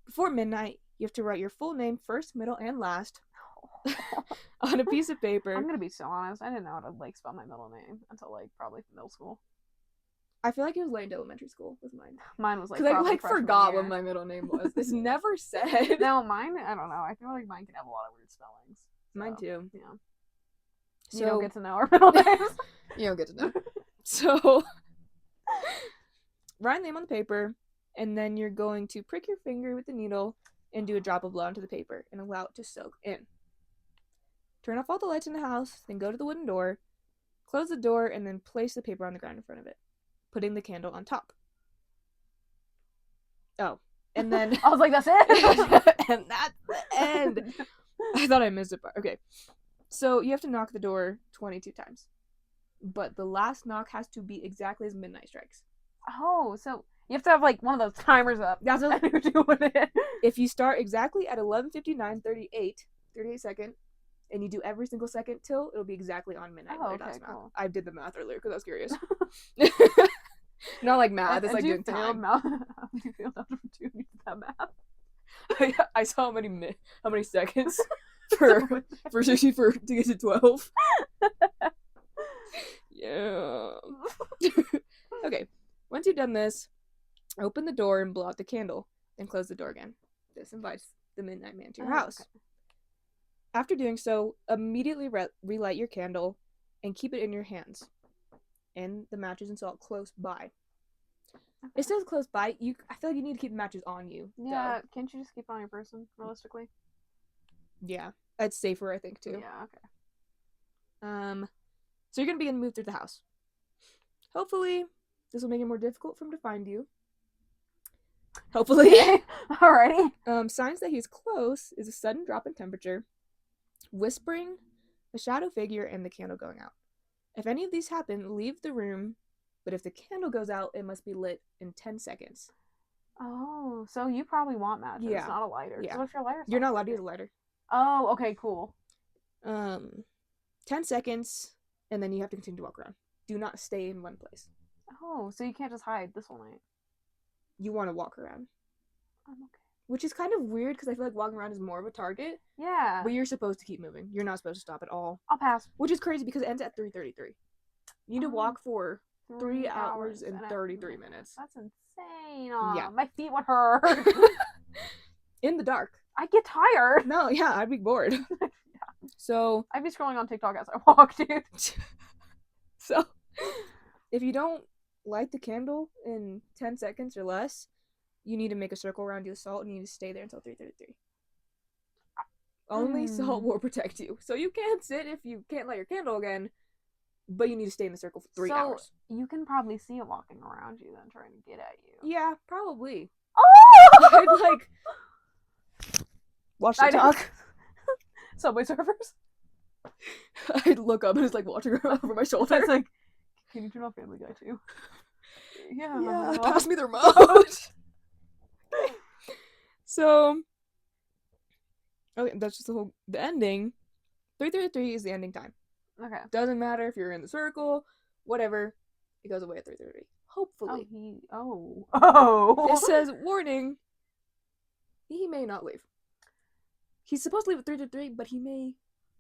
before midnight, you have to write your full name first, middle, and last on a piece of paper. I'm gonna be so honest, I didn't know how to like spell my middle name until like probably middle school. I feel like it was late elementary school with mine. Mine was like because I like forgot year. what my middle name was. It's never said. No, mine. I don't know. I feel like mine can have a lot of weird spellings. So, mine too. Yeah. So, you don't get to know our middle names. You don't get to know. So, write a name on the paper, and then you're going to prick your finger with the needle and do a drop of blood onto the paper and allow it to soak in. Turn off all the lights in the house, then go to the wooden door, close the door, and then place the paper on the ground in front of it, putting the candle on top. Oh, and then I was like, that's it? and that's the end. I thought I missed it. Okay, so you have to knock the door 22 times, but the last knock has to be exactly as midnight strikes. Oh, so you have to have like one of those timers up. That's what you're doing it. If you start exactly at 11:59, 38 second, and you do every single second till, it'll be exactly on midnight. Oh, okay, cool. I did the math earlier because I was curious. Not like math, it's like doing time. How did you fail after 2 you did that math? I saw how many seconds for 60 to get to 12. Yeah. Okay. Once you've done this, open the door and blow out the candle, then close the door again. This invites the Midnight Man to your house. Okay. After doing so, immediately relight your candle and keep it in your hands. And the matches and salt close by. Okay. It says close by. I feel like you need to keep the matches on you. Yeah, though. Can't you just keep it on your person, realistically? Yeah. It's safer, I think, too. Yeah, okay. So you're going to begin to move through the house. Hopefully, this will make it more difficult for him to find you. Hopefully. Alrighty. Signs that he's close is a sudden drop in temperature, whispering, a shadow figure, and the candle going out. If any of these happen, leave the room, but if the candle goes out, it must be lit in 10 seconds. Oh, so you probably want matches, not a lighter. Yeah. So if your lighter, you're not allowed to use a lighter. Oh, okay, cool. 10 seconds, and then you have to continue to walk around. Do not stay in one place. Oh, so you can't just hide this whole night. You want to walk around. I'm okay. Which is kind of weird because I feel like walking around is more of a target. Yeah. But you're supposed to keep moving. You're not supposed to stop at all. I'll pass. Which is crazy because it ends at 3:33. You need to walk for 3 hours and 33 minutes. That's insane. Yeah. My feet would hurt. In the dark. I'd get tired. No, yeah, I'd be bored. Yeah. So I'd be scrolling on TikTok as I walk, dude. So if you don't light the candle in 10 seconds or less, you need to make a circle around your salt and you need to stay there until 3:33. Only salt will protect you. So you can sit if you can't light your candle again, but you need to stay in the circle for 3 hours. You can probably see it walking around you then trying to get at you. Yeah, probably. Oh! I'd like watch TikTok. Subway Surfers. I look up and it's like watching over my shoulder. It's like, can you turn off Family Guy too? Yeah. Yeah, pass me the remote. So, okay, that's just the ending. 333 is the ending time. Okay. Doesn't matter if you're in the circle, whatever. It goes away at 333. Hopefully. Oh. It says, warning, he may not leave. He's supposed to leave at 333, but he may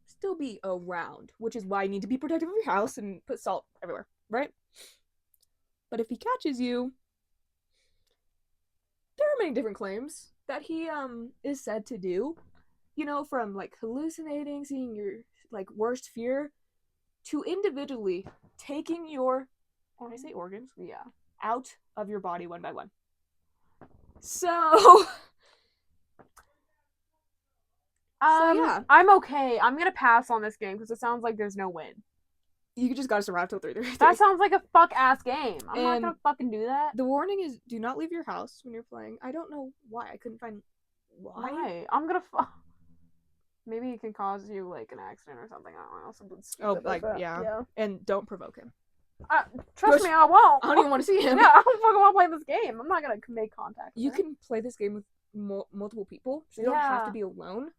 still be around, which is why you need to be protective of your house and put salt everywhere, right? But if he catches you, there are many different claims that he is said to do. You know, from like hallucinating, seeing your like worst fear, to individually taking your, can I say organs? Yeah. Out of your body one by one. So yeah. I'm okay. I'm gonna pass on this game because it sounds like there's no win. You just gotta survive till 3:33. That sounds like a fuck ass game. I'm not gonna fucking do that. The warning is, do not leave your house when you're playing. I don't know why. I couldn't find why. I'm gonna maybe it can cause you like an accident or something. I don't know. Something stupid like that. yeah. And don't provoke him. Trust me, I won't. I don't even want to see him. Yeah, I don't fucking want to play this game. I'm not gonna make contact. You can play this game with multiple people, so you don't have to be alone.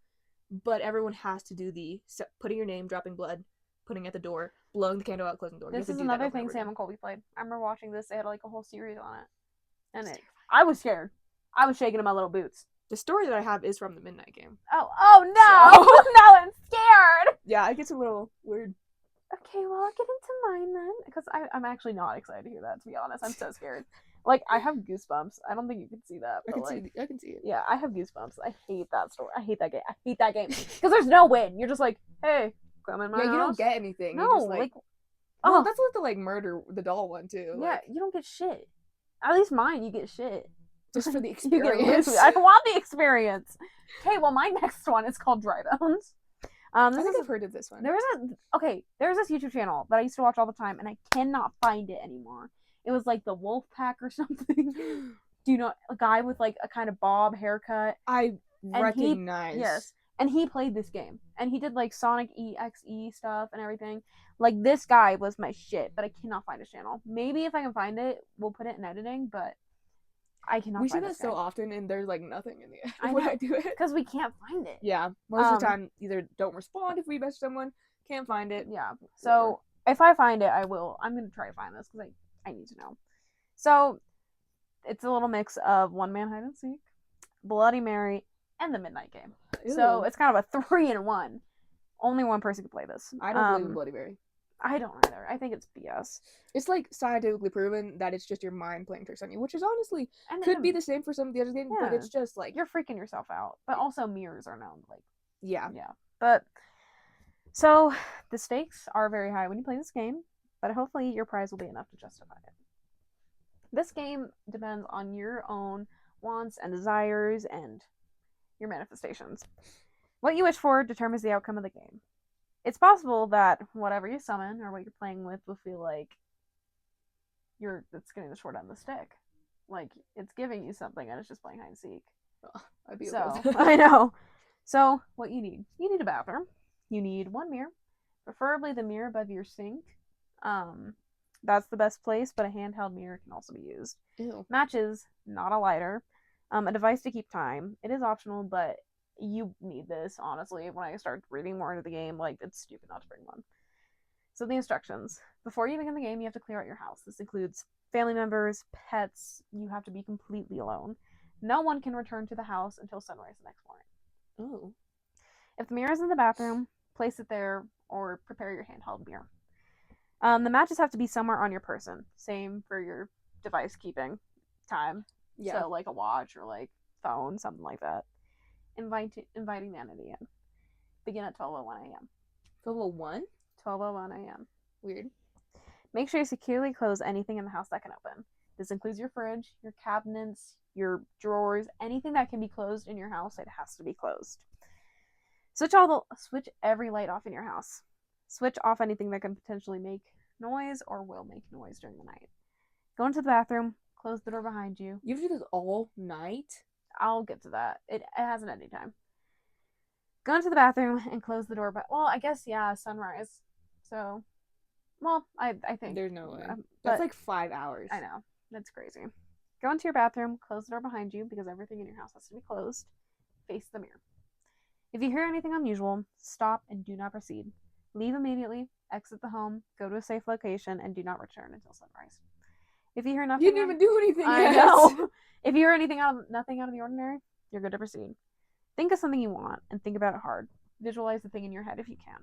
But everyone has to do the putting your name, dropping blood, putting at the door, blowing the candle out, closing the door. This is another thing Sam and Colby played. I remember watching this. They had like a whole series on it, and I was scared. I was shaking in my little boots. The story that I have is from the Midnight Game. Oh no! So... now I'm scared. Yeah, it gets a little weird. Okay, well, I'll get into mine then, because I'm actually not excited to hear that. To be honest, I'm so scared. Like, I have goosebumps. I don't think you can see that. But I can see it. Yeah, I have goosebumps. I hate that story. I hate that game. I hate that game because there's no win. You're just like, hey, come in my house. Yeah, you don't get anything. No, you just, like well, that's like the like murder the doll one too. Yeah, like, you don't get shit. At least mine, you get shit. Just for the experience. I want the experience. Okay, well, my next one is called Dry Bones. I think I've heard of this one. There's this YouTube channel that I used to watch all the time, and I cannot find it anymore. It was like the Wolf Pack or something. Do you know a guy with like a kind of bob haircut? I recognize. Yes, and he played this game, and he did like Sonic EXE stuff and everything. Like this guy was my shit, but I cannot find his channel. Maybe if I can find it, we'll put it in editing, but I cannot. We see that so often, and there's like nothing in the end when I do it because we can't find it. Yeah, most of the time, either don't respond if we message someone, can't find it. Yeah. So if I find it, I will. I'm gonna try to find this because I need to know. So it's a little mix of One Man Hide and Seek, Bloody Mary, and the Midnight Game. Ew. So it's kind of a 3-in-1. Only one person can play this. I don't believe in Bloody Mary. I don't either. I think it's BS. It's like scientifically proven that it's just your mind playing tricks on you, which is honestly could be the same for some of the other games, but it's just like you're freaking yourself out. But also mirrors are known like yeah. But so the stakes are very high when you play this game, but hopefully your prize will be enough to justify it. This game depends on your own wants and desires and your manifestations. What you wish for determines the outcome of the game. It's possible that whatever you summon or what you're playing with will feel like it's getting the short end of the stick. Like it's giving you something and it's just playing hide and seek. Oh, I'd be I know. So what you need a bathroom. You need one mirror, preferably the mirror above your sink. That's the best place, but a handheld mirror can also be used. Ew. Matches, not a lighter. A device to keep time. It is optional, but you need this, honestly. When I start reading more into the game, like, it's stupid not to bring one. So the instructions. Before you begin the game, you have to clear out your house. This includes family members, pets. You have to be completely alone. No one can return to the house until sunrise the next morning. Oh. If the mirror is in the bathroom, place it there or prepare your handheld mirror. The matches have to be somewhere on your person. Same for your device keeping time. Yeah. So like a watch or like phone, something like that. Inviting the entity in. Begin at 12:01 a.m. 12:01? 12:01 a.m. Weird. Make sure you securely close anything in the house that can open. This includes your fridge, your cabinets, your drawers, anything that can be closed in your house. It has to be closed. Switch every light off in your house. Switch off anything that can potentially make noise or will make noise during the night. Go into the bathroom. Close the door behind you. You have to do this all night? I'll get to that. It has an ending time. Go into the bathroom and close the door. But well, I guess yeah, sunrise. So, well, I think. There's no way. But That's like 5 hours. I know that's crazy. Go into your bathroom, close the door behind you because everything in your house has to be closed. Face the mirror. If you hear anything unusual, stop and do not proceed. Leave immediately, exit the home, go to a safe location, and do not return until sunrise. If you hear nothing, You didn't even do anything I yet. know. If you hear nothing out of the ordinary, you're good to proceed. Think of something you want and think about it hard. Visualize the thing in your head if you can.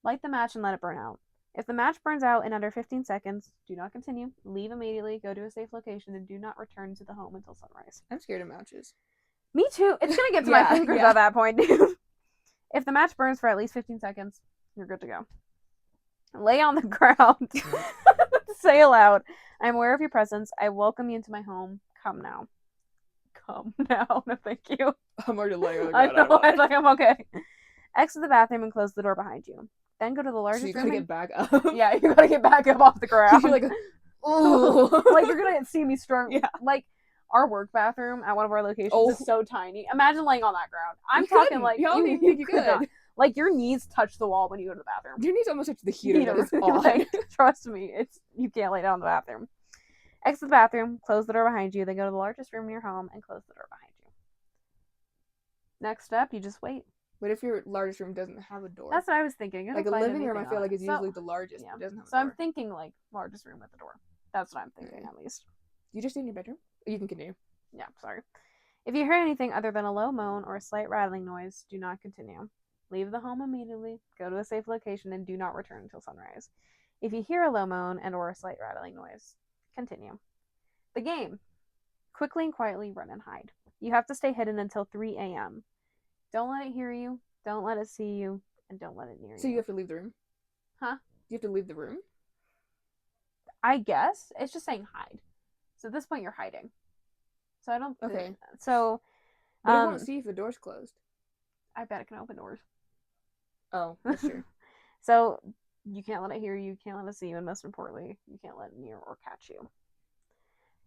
Light the match and let it burn out. If the match burns out in under 15 seconds, do not continue. Leave immediately, go to a safe location, and do not return to the home until sunrise. I'm scared of matches. Me too. It's going to get to my fingers at that point, dude. If the match burns for at least 15 seconds, you're good to go. Lay on the ground. Say aloud, I am aware of your presence. I welcome you into my home. Come now. Come now. No, thank you. I'm already laying on the ground. I know. I was like, I'm okay. Exit the bathroom and close the door behind you. Then go to the largest room. So you gotta get back up. Yeah, you gotta get back up off the ground. You're like, oh. Like you're gonna see me struggle. Yeah. Like our work bathroom at one of our locations is so tiny. Imagine laying on that ground. I'm talking like you don't think you could. Not. Like your knees touch the wall when you go to the bathroom. Your knees almost touch the heater. It's on. Like, trust me, you can't lay down in the bathroom. Exit the bathroom, close the door behind you, then go to the largest room in your home and close the door behind you. Next step, you just wait. What if your largest room doesn't have a door? That's what I was thinking. Like a living room, I feel like is usually the largest. Yeah. It doesn't have a door. I'm thinking like largest room with the door. That's what I'm thinking at least. You just stay in your bedroom? You can continue. Yeah, sorry. If you hear anything other than a low moan or a slight rattling noise, do not continue. Leave the home immediately, go to a safe location, and do not return until sunrise. If you hear a low moan and or a slight rattling noise, continue. The game. Quickly and quietly run and hide. You have to stay hidden until 3 a.m. Don't let it hear you, don't let it see you, and don't let it near you. So you have to leave the room? Huh? You have to leave the room? I guess. It's just saying hide. So at this point, you're hiding. So I don't... Okay. So... But it won't see if the door's closed. I bet it can open doors. Oh, that's true. So you can't let it hear you, can't let it see you, and most importantly, you can't let it near or catch you.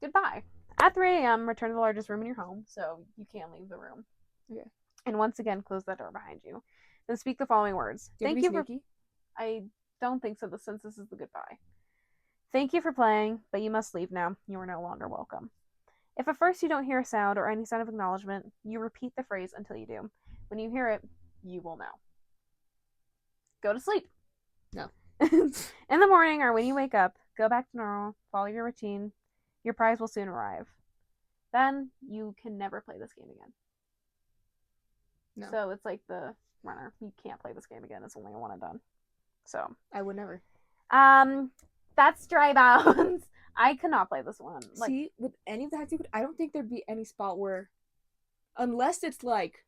Goodbye. At 3 a.m., return to the largest room in your home, so you can't leave the room. Okay. And once again, close that door behind you. Then speak the following words. Thank you for... I don't think so, since this is the goodbye. Thank you for playing, but you must leave now. You are no longer welcome. If at first you don't hear a sound or any sign of acknowledgement, you repeat the phrase until you do. When you hear it, you will know. Go to sleep. No. In the morning or when you wake up, go back to normal, follow your routine. Your prize will soon arrive. Then you can never play this game again. No. So it's like the runner. You can't play this game again. It's only a one and done. So I would never. That's Dry Bounds. I could not play this one. Like, see, with any of the hacks, I don't think there'd be any spot where, unless it's like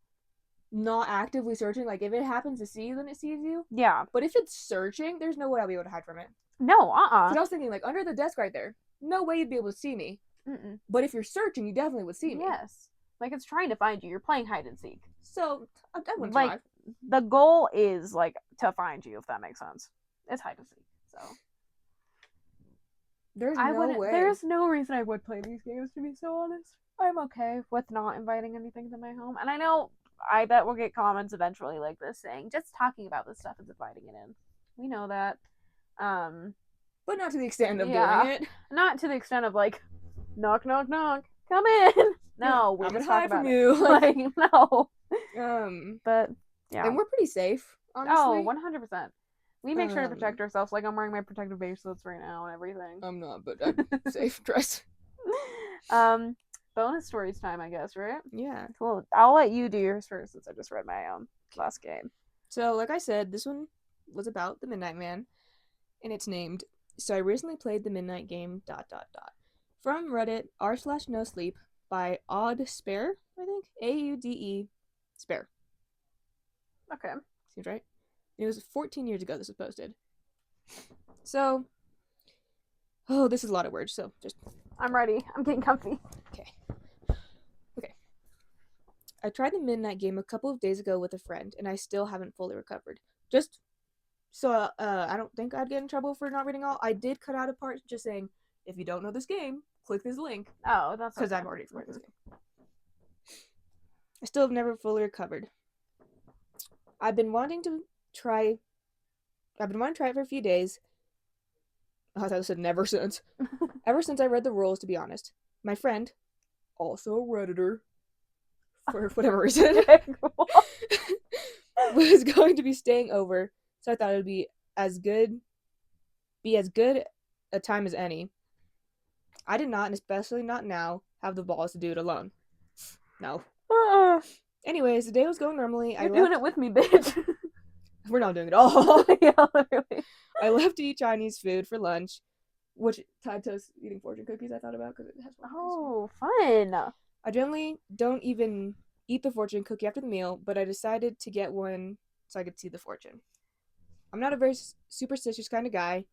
not actively searching, like if it happens to see you, then it sees you. Yeah. But if it's searching, there's no way I'll be able to hide from it. No, Because I was thinking, like, under the desk right there, no way you'd be able to see me. Mm-mm. But if you're searching, you definitely would see me. Yes. Like, it's trying to find you. You're playing hide and seek. So, I wouldn't like, survive. The goal is, like, to find you, if that makes sense. It's hide and seek, so. There's no way. There's no reason I would play these games, to be so honest. I'm okay with not inviting anything to my home. And I bet we'll get comments eventually like this saying, just talking about this stuff is inviting it in. We know that. But not to the extent of doing it. Not to the extent of, like, knock, knock, knock, come in. No, we're just talking about you. Like, no. But, yeah. And we're pretty safe, honestly. Oh, 100%. We make sure to protect ourselves. Like, I'm wearing my protective bracelets right now and everything. I'm not, but I'm safe. Trust. Bonus stories time, I guess, right? Yeah. Cool. I'll let you do yours first since I just read my last game. So, like I said, this one was about the Midnight Man, and it's named So I Recently Played the Midnight Game ... From Reddit r/NoSleep by Odd Spare, I think. AUDE Spare. Okay. Seems right. It was 14 years ago this was posted. So, this is a lot of words, so just... I'm ready. I'm getting comfy. Okay. I tried the Midnight Game a couple of days ago with a friend, and I still haven't fully recovered. Just so I don't think I'd get in trouble for not reading all. I did cut out a part just saying, if you don't know this game, click this link. Oh, that's because I've already explored this game. I still have never fully recovered. I've been wanting to try. I've been wanting to try it for a few days. Oh, I thought I said never since. Ever since I read the rules, to be honest. My friend, also a Redditor, for whatever reason, was going to be staying over, so I thought it would be as good a time as any. I did not, and especially not now, have the balls to do it alone. No. Anyways, the day was going normally. You're doing it with me, bitch. We're not doing it all. Yeah, literally. I left to eat Chinese food for lunch, which tied to us eating fortune cookies I thought about because it has Oh, fun. I generally don't even eat the fortune cookie after the meal, but I decided to get one so I could see the fortune. I'm not a very superstitious kind of guy,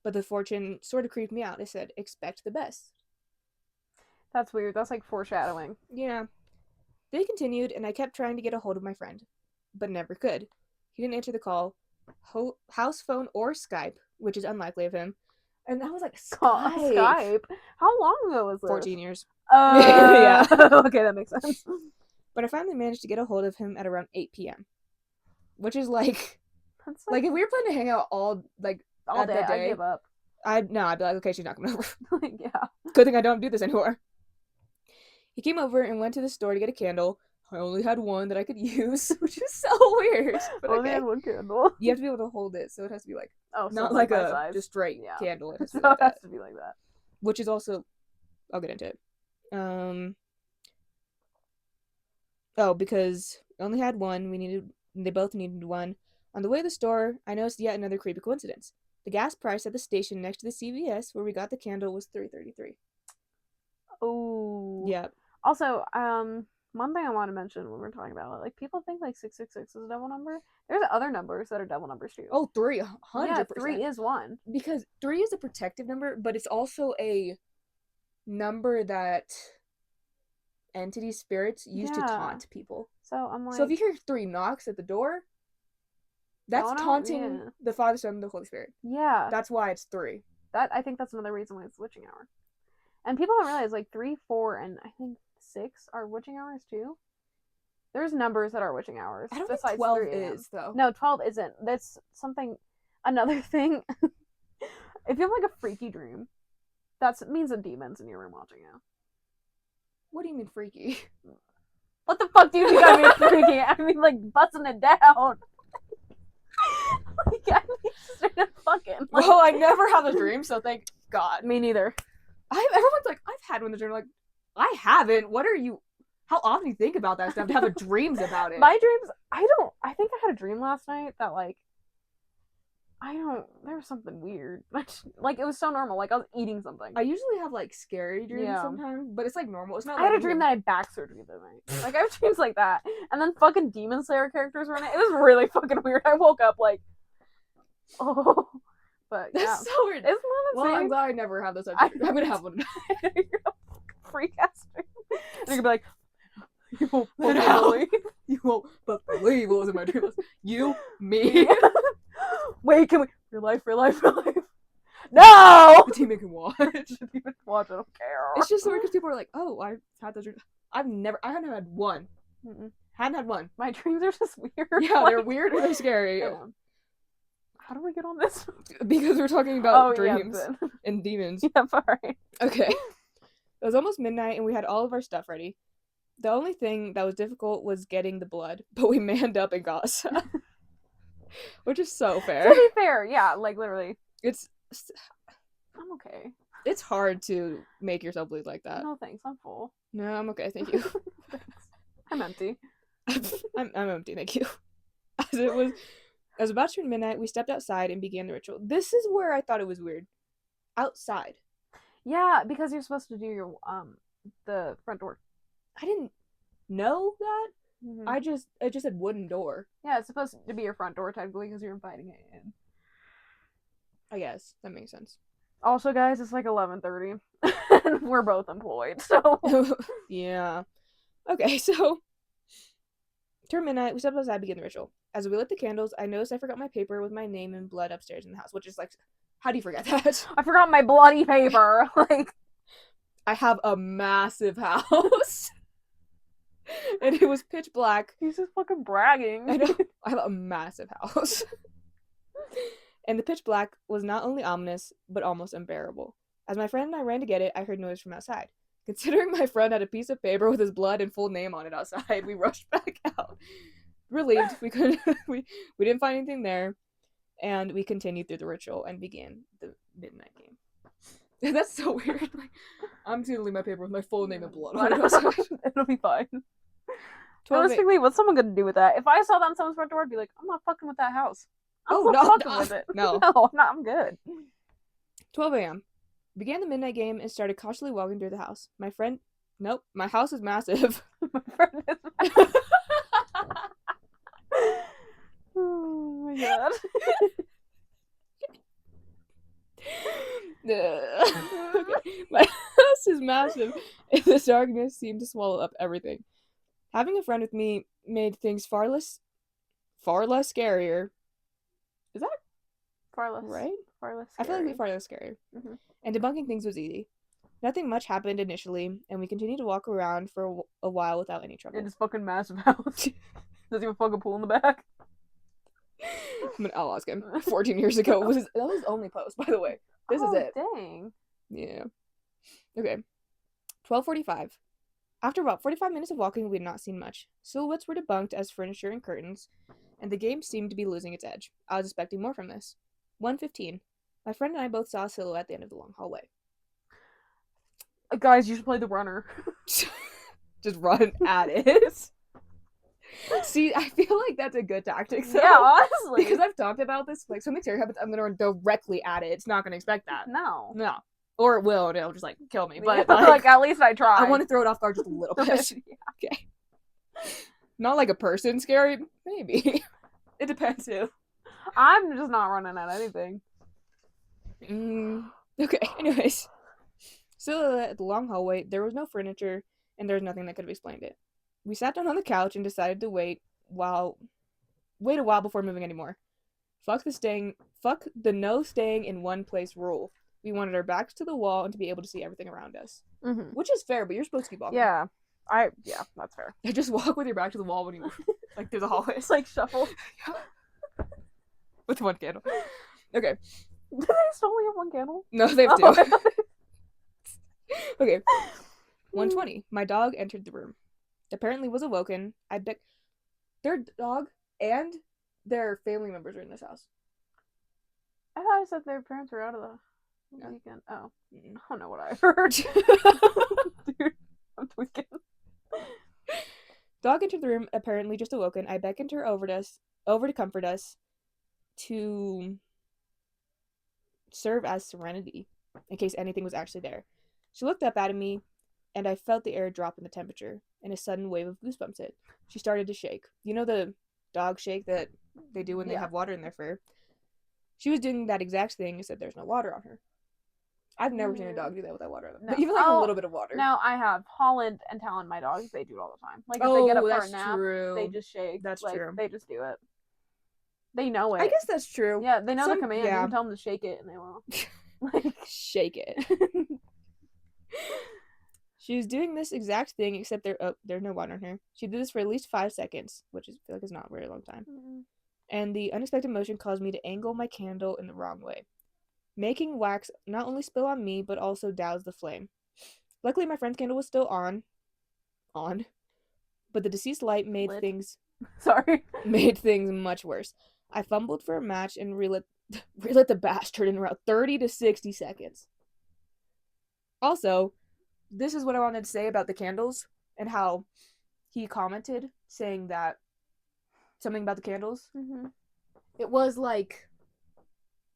but the fortune sort of creeped me out. It said, expect the best. That's weird. That's like foreshadowing. Yeah. They continued, and I kept trying to get a hold of my friend, but never could. He didn't answer the call, house phone, or Skype, which is unlikely of him. And that was like Skype? How long ago was this? 14 years. Yeah. Okay, that makes sense. But I finally managed to get a hold of him at around 8 p.m. Which is like if we were planning to hang out all day, I'd give up. I'd be like, okay, she's not coming over. Yeah. Good thing I don't do this anymore. He came over and went to the store to get a candle. I only had one that I could use, which is so weird. But only had one candle. You have to be able to hold it, so it has to be like not so like a size. Just straight candle. It has to be so like that. It has to be like that. Which is also, I'll get into it. Because I only had one. They both needed one. On the way to the store, I noticed yet another creepy coincidence. The gas price at the station next to the CVS where we got the candle was $3.33. Oh. Yeah. Also, one thing I want to mention when we're talking about it, like people think like 666 is a double number. There's other numbers that are double numbers too. Oh, 300%. Yeah, 3 is one. Because 3 is a protective number, but it's also a number that entity spirits use to taunt people. So I'm like, so if you hear 3 knocks at the door, that's taunting the Father, Son, and the Holy Spirit. Yeah. That's why it's 3. I think that's another reason why it's witching hour. And people don't realize like 3, 4, and I think 6 are witching hours too. There's numbers that are witching hours. I don't think 12 is though. No, 12 isn't. That's something. Another thing. If you have like a freaky dream, that means a demon's in your room watching you. What do you mean freaky? What the fuck do you think I mean freaky? I mean like busting it down. Like, I mean straight up fucking. Like, well, I never have a dream, so thank God. Me neither. Everyone's like, I've had one in the dream. Like, I haven't. What are you? How often do you think about that stuff to have dreams about it? My dreams, I think I had a dream last night that like, there was something weird. Like, it was so normal. Like, I was eating something. I usually have like scary dreams sometimes, but it's like normal. It's not. I had a dream that I had back surgery that night. Like, I have dreams like that, and then fucking Demon Slayer characters were in it. It was really fucking weird. I woke up like, oh. But yeah, that's so weird. Isn't that insane? Well, I'm glad I never have those. I'm gonna have one. You're a freak ass dream. And you're gonna be like, you won't believe. You won't believe what was in my dream. You, me. Wait, can we? Real life. No. The demon can watch. The demon can watch. I don't care. It's just so weird because people are like, "Oh, I've had those dreams." I haven't had one. Hadn't had one. My dreams are just weird. Yeah, they're weird or they're scary. Yeah. How do we get on this? Because we're talking about dreams and demons. Yeah, alright. Okay. It was almost midnight and we had all of our stuff ready. The only thing that was difficult was getting the blood, but we manned up and got some. Which is so fair. To be fair, yeah, like literally. I'm okay. It's hard to make yourself bleed like that. No thanks, I'm full. No, I'm okay, thank you. Thanks. I'm empty. I'm empty, thank you. It was about to turn midnight, we stepped outside and began the ritual. This is where I thought it was weird. Outside. Yeah, because you're supposed to do your the front door. I didn't know that. Mm-hmm. It just said wooden door. Yeah, it's supposed to be your front door technically because you're inviting it in. I guess that makes sense. Also, guys, it's like 11:30, and we're both employed, so yeah. Okay, so turn midnight, we stepped outside to begin the ritual. As we lit the candles, I noticed I forgot my paper with my name and blood upstairs in the house, which is like, how do you forget that? I forgot my bloody paper. Like, I have a massive house. And it was pitch black. He's just fucking bragging. I know. I have a massive house. And the pitch black was not only ominous, but almost unbearable. As my friend and I ran to get it, I heard noise from outside. Considering my friend had a piece of paper with his blood and full name on it outside, we rushed back out. Relieved, we didn't find anything there, and we continued through the ritual and began the midnight game. That's so weird. Like, I'm just gonna leave my paper with my full name and blood on it outside. It'll be fine. 12 Realistically, what's someone gonna do with that? If I saw that on someone's front door, I'd be like, I'm not fucking with that house. I'm not fucking with it. No. No, I'm good. 12 a.m. Began the midnight game and started cautiously walking through the house. My friend, nope, my house is massive. My friend is massive. Oh my god. Okay. My house is massive, and the darkness seemed to swallow up everything. Having a friend with me made things far less scarier. Is that Far less. right? Far less. I feel like scary. it's far less scary. Mm-hmm. And debunking things was easy. Nothing much happened initially, and we continued to walk around for a while without any trouble. In this fucking massive house. Does he have a fucking pool in the back? I'll ask him. 14 years ago. That was his only post, by the way. This is it. Dang. Yeah. Okay. 12:45. After about 45 minutes of walking, we had not seen much. Silhouettes were debunked as furniture and curtains, and the game seemed to be losing its edge. I was expecting more from this. 1:15. My friend and I both saw a silhouette at the end of the long hallway. Guys, you should play the runner. Just run at it. See, I feel like that's a good tactic. So, yeah, honestly. Because I've talked about this. Like, something scary happens, I'm gonna run directly at it. It's not gonna expect that. No. Or it will, and it'll just, like, kill me. But, yeah, like, at least I tried. I want to throw it off guard just a little bit. Yeah. Okay. Not like a person scary. Maybe. It depends too. I'm just not running at anything. Okay, anyways. So at the long hallway, there was no furniture, and there was nothing that could have explained it. We sat down on the couch and decided to wait a while before moving anymore. Fuck the no staying in one place rule. We wanted our backs to the wall and to be able to see everything around us. Mm-hmm. Which is fair, but you're supposed to keep walking. Yeah, that's fair. Just walk with your back to the wall when you like through the hallways. It's like shuffle. With one candle. Okay. Did they still only have one candle? No, they have two. Okay. 1:20. My dog entered the room. Apparently was awoken. I bet their dog and their family members are in this house. I thought I said their parents were out of the No. weekend. Oh. I don't know what I heard. Dude, I'm tweaking. Dog entered the room, apparently just awoken. I beckoned her over to comfort us, to serve as serenity, in case anything was actually there. She looked up at me, and I felt the air drop in the temperature, and a sudden wave of goosebumps hit. She started to shake. You know the dog shake that they do when they have water in their fur? She was doing that exact thing, except there's no water on her. I've never seen a dog do that without water on them. No. But even like a little bit of water. No, I have. Holland and Talon, my dogs, they do it all the time. Like if they get up for a nap, true. they just shake. That's like, true. They just do it. They know it. I guess that's true. Yeah, they know the command. Yeah. You can tell them to shake it, and they will. Like shake it. She was doing this exact thing, except there's no water on her. She did this for at least 5 seconds, which I feel like is not a very long time. Mm-hmm. And the unexpected motion caused me to angle my candle in the wrong way, making wax not only spill on me, but also douse the flame. Luckily, my friend's candle was still on, but the deceased light made things much worse. I fumbled for a match and relit the bastard in around 30 to 60 seconds. Also, this is what I wanted to say about the candles and how he commented saying that something about the candles. Mm-hmm. It was like,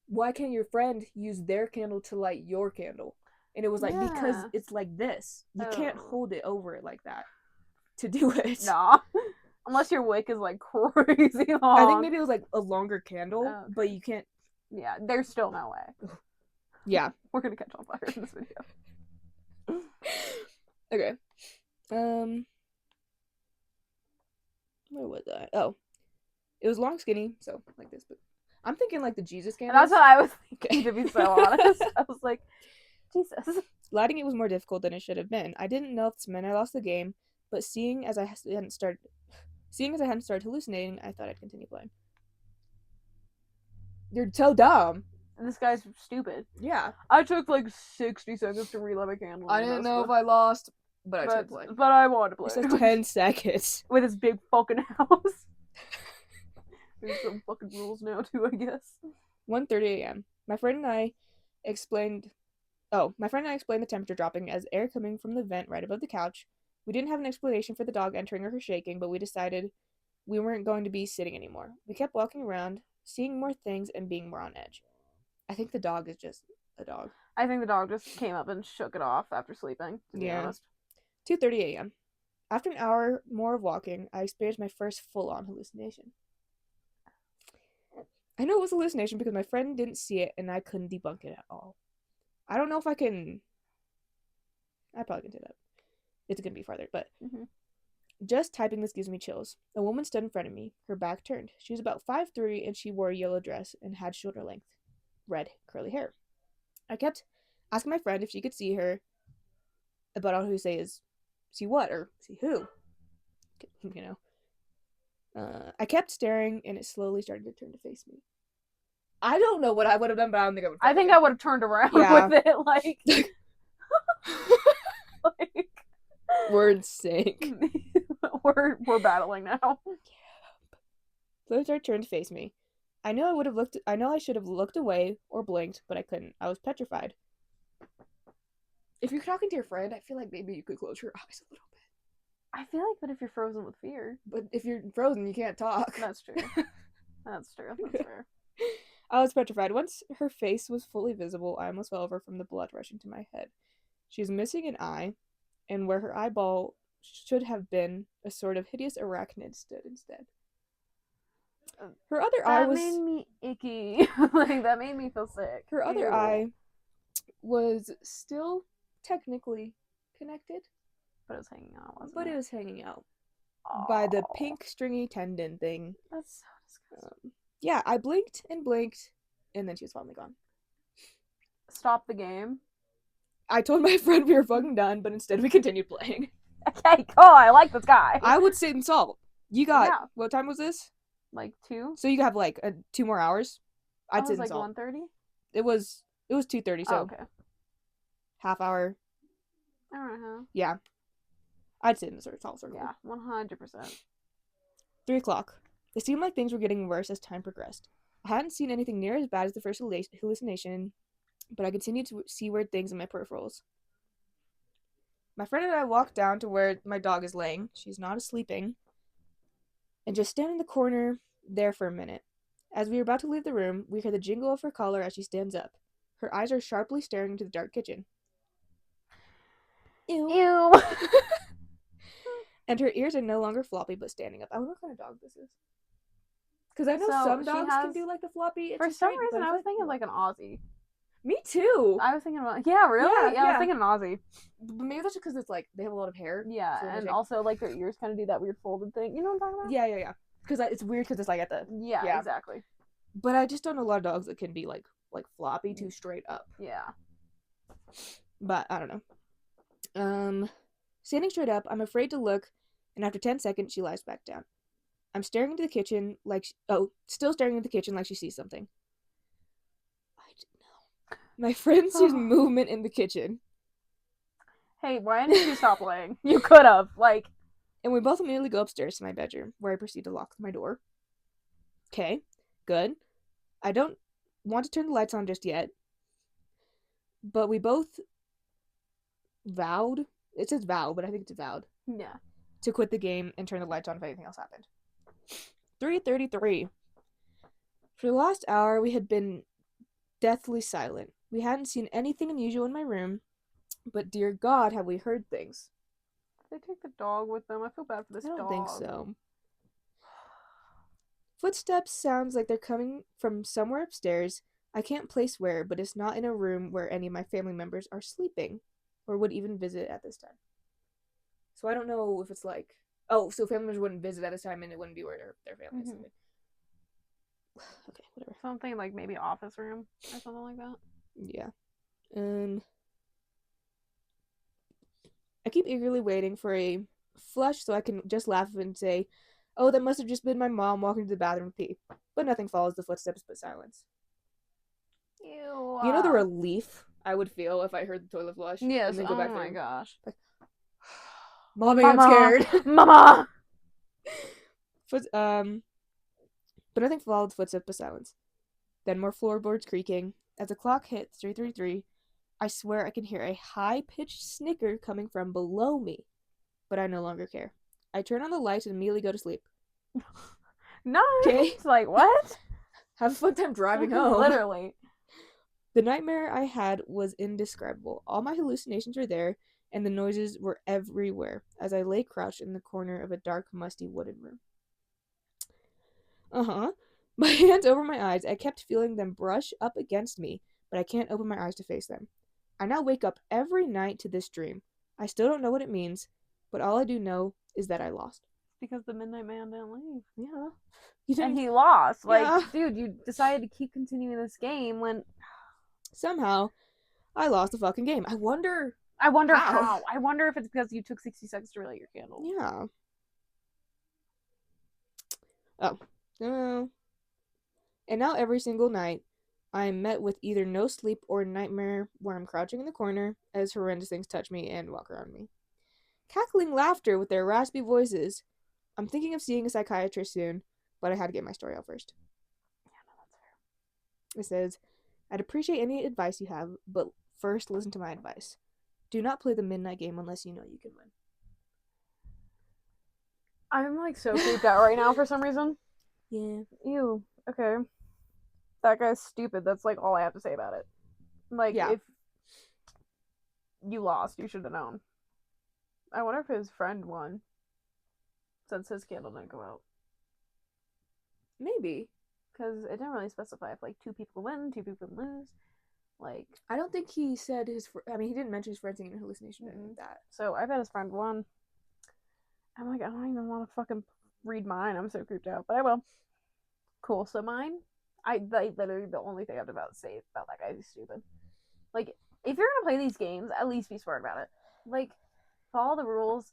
why can't your friend use their candle to light your candle? And it was like, because it's like this. You can't hold it over it like that to do it. Nah. Unless your wick is like crazy long. I think maybe it was like a longer candle, but you can't. Yeah, there's still no way. Yeah. We're gonna catch on fire in this video. Okay. Where was I? Oh. It was long, skinny, so like this, but I'm thinking like the Jesus candles. That's what I was thinking, to be so honest. I was like, Jesus. Lighting it was more difficult than it should have been. I didn't know if this meant I lost the game, but seeing as I hadn't started Seeing as I hadn't started hallucinating, I thought I'd continue playing. You're so dumb. This guy's stupid. Yeah. I took like 60 seconds to relight my candle. I didn't know if I lost, but I tried playing. But I wanted to play. It says 10 seconds. With his big fucking house. There's some fucking rules now too, I guess. 1:30 a.m. My friend and I explained the temperature dropping as air coming from the vent right above the couch. We didn't have an explanation for the dog entering or her shaking, but we decided we weren't going to be sitting anymore. We kept walking around, seeing more things, and being more on edge. I think the dog is just a dog. I think the dog just came up and shook it off after sleeping, to be honest. 2:30 a.m. After an hour more of walking, I experienced my first full-on hallucination. I know it was a hallucination because my friend didn't see it and I couldn't debunk it at all. I don't know if I can... I probably can say that. It's going to be farther, but... Just typing this gives me chills. A woman stood in front of me, her back turned. She was about 5'3" and she wore a yellow dress and had shoulder length, red, curly hair. I kept asking my friend if she could see her, but all who say is, see what, or see who? You know. I kept staring and it slowly started to turn to face me. I don't know what I would have done, but I don't think I would have. I think I would have turned around with it, like... like... Words sink. We're battling now. So it started to turn to face me. I know I should have looked away or blinked, but I couldn't. I was petrified. If you're talking to your friend, I feel like maybe you could close your eyes a little bit. I feel like, but if you're frozen with fear. But if you're frozen, you can't talk. That's true. That's fair. I was petrified. Once her face was fully visible, I almost fell over from the blood rushing to my head. She was missing an eye, and where her eyeball should have been, a sort of hideous arachnid stood instead. Her other eye was... That made me icky. Like, that made me feel sick. Her other eye was still technically connected. But it was hanging out, wasn't it? But it was hanging out. By the pink stringy tendon thing. That's so disgusting. Yeah, I blinked, and then she was finally gone. Stop the game. I told my friend we were fucking done, but instead we continued playing. Okay, cool. I like this guy. I would sit and salt. You got... What time was this? Like 2? So you have like 2 more hours? I'd sit and like salt. 1:30? It was 2:30, so... okay. Half hour. I don't know. Yeah. I'd sit in the salt circle. Yeah, 100%. 3 o'clock. It seemed like things were getting worse as time progressed. I hadn't seen anything near as bad as the first hallucination, but I continued to see weird things in my peripherals. My friend and I walked down to where my dog is laying. She's not sleeping. And just stand in the corner there for a minute. As we were about to leave the room, we hear the jingle of her collar as she stands up. Her eyes are sharply staring into the dark kitchen. Ew. And her ears are no longer floppy, but standing up. I wonder what kind of dog this is. Because I know some dogs can do like the floppy. For some reason, I was thinking of like an Aussie. Me too. I was thinking about... Yeah, really? Yeah, I was thinking an Aussie. But maybe that's just because it's like, they have a lot of hair. Yeah, so and also like their ears kind of do that weird folded thing. You know what I'm talking about? Yeah. Because it's weird because it's like at the... Yeah, exactly. But I just don't know a lot of dogs that can be like floppy too straight up. Yeah. But I don't know. Standing straight up, I'm afraid to look, and after 10 seconds, she lies back down. I'm staring into the kitchen still staring into the kitchen like she sees something. I don't know. My friend sees movement in the kitchen. Hey, why didn't you stop playing? You could have, like... And we both immediately go upstairs to my bedroom, where I proceed to lock my door. Okay, good. I don't want to turn the lights on just yet, but we both vowed... It says vow, but I think it's vowed. Yeah. To quit the game and turn the lights on if anything else happened. 3:33. For the last hour, we had been deathly silent. We hadn't seen anything unusual in my room, but dear God, have we heard things. Did they take the dog with them? I feel bad for this dog. I don't think so. Footsteps sounds like they're coming from somewhere upstairs. I can't place where, but it's not in a room where any of my family members are sleeping or would even visit at this time. So I don't know if it's like... Oh, so family members wouldn't visit at this time and it wouldn't be where their family is sleeping. Okay, whatever. Something like maybe office room or something like that. Yeah. I keep eagerly waiting for a flush so I can just laugh and say, Oh, that must have just been my mom walking to the bathroom to pee. But nothing follows the footsteps but silence. Ew. You know the relief I would feel if I heard the toilet flush and Yes. then go Oh back my there. gosh. Like, Mommy, I'm Mama. scared. Mama. Foot, but nothing followed the footsteps but silence. Then more floorboards creaking. As the clock hits 3:33, I swear I can hear a high-pitched snicker coming from below me. But I no longer care. I turn on the lights and immediately go to sleep. Nice. Okay? Like what? Have a fun time driving home. Literally. The nightmare I had was indescribable. All my hallucinations were there, and the noises were everywhere as I lay crouched in the corner of a dark, musty, wooded room. My hands over my eyes. I kept feeling them brush up against me, but I can't open my eyes to face them. I now wake up every night to this dream. I still don't know what it means, but all I do know is that I lost. Because the Midnight Man didn't leave. Yeah. And he lost. Like, Yeah. dude, you decided to keep continuing this game when Somehow, I lost the fucking game. I wonder how. I wonder if it's because you took 60 seconds to relight your candle. Yeah. Oh. And now every single night, I am met with either no sleep or nightmare where I'm crouching in the corner as horrendous things touch me and walk around me. Cackling laughter with their raspy voices. I'm thinking of seeing a psychiatrist soon, but I had to get my story out first. Yeah, no, that's fair. It says, I'd appreciate any advice you have, but first listen to my advice. Do not play the midnight game unless you know you can win. I'm like so creeped out right now for some reason. Yeah. Ew. Okay. That guy's stupid. That's like all I have to say about it. Like, Yeah. if you lost, you should have known. I wonder if his friend won. Since his candle didn't go out. Maybe. Because it didn't really specify if like 2 people win, 2 people lose. Like, I don't think he said his. He didn't mention his friend seeing a hallucination or anything like that. So I bet his friend won. I'm like, I don't even want to fucking read mine. I'm so creeped out, but I will. Cool. So mine, literally the only thing I have to say about that guy is stupid. Like, if you're gonna play these games, at least be smart about it. Like, follow the rules.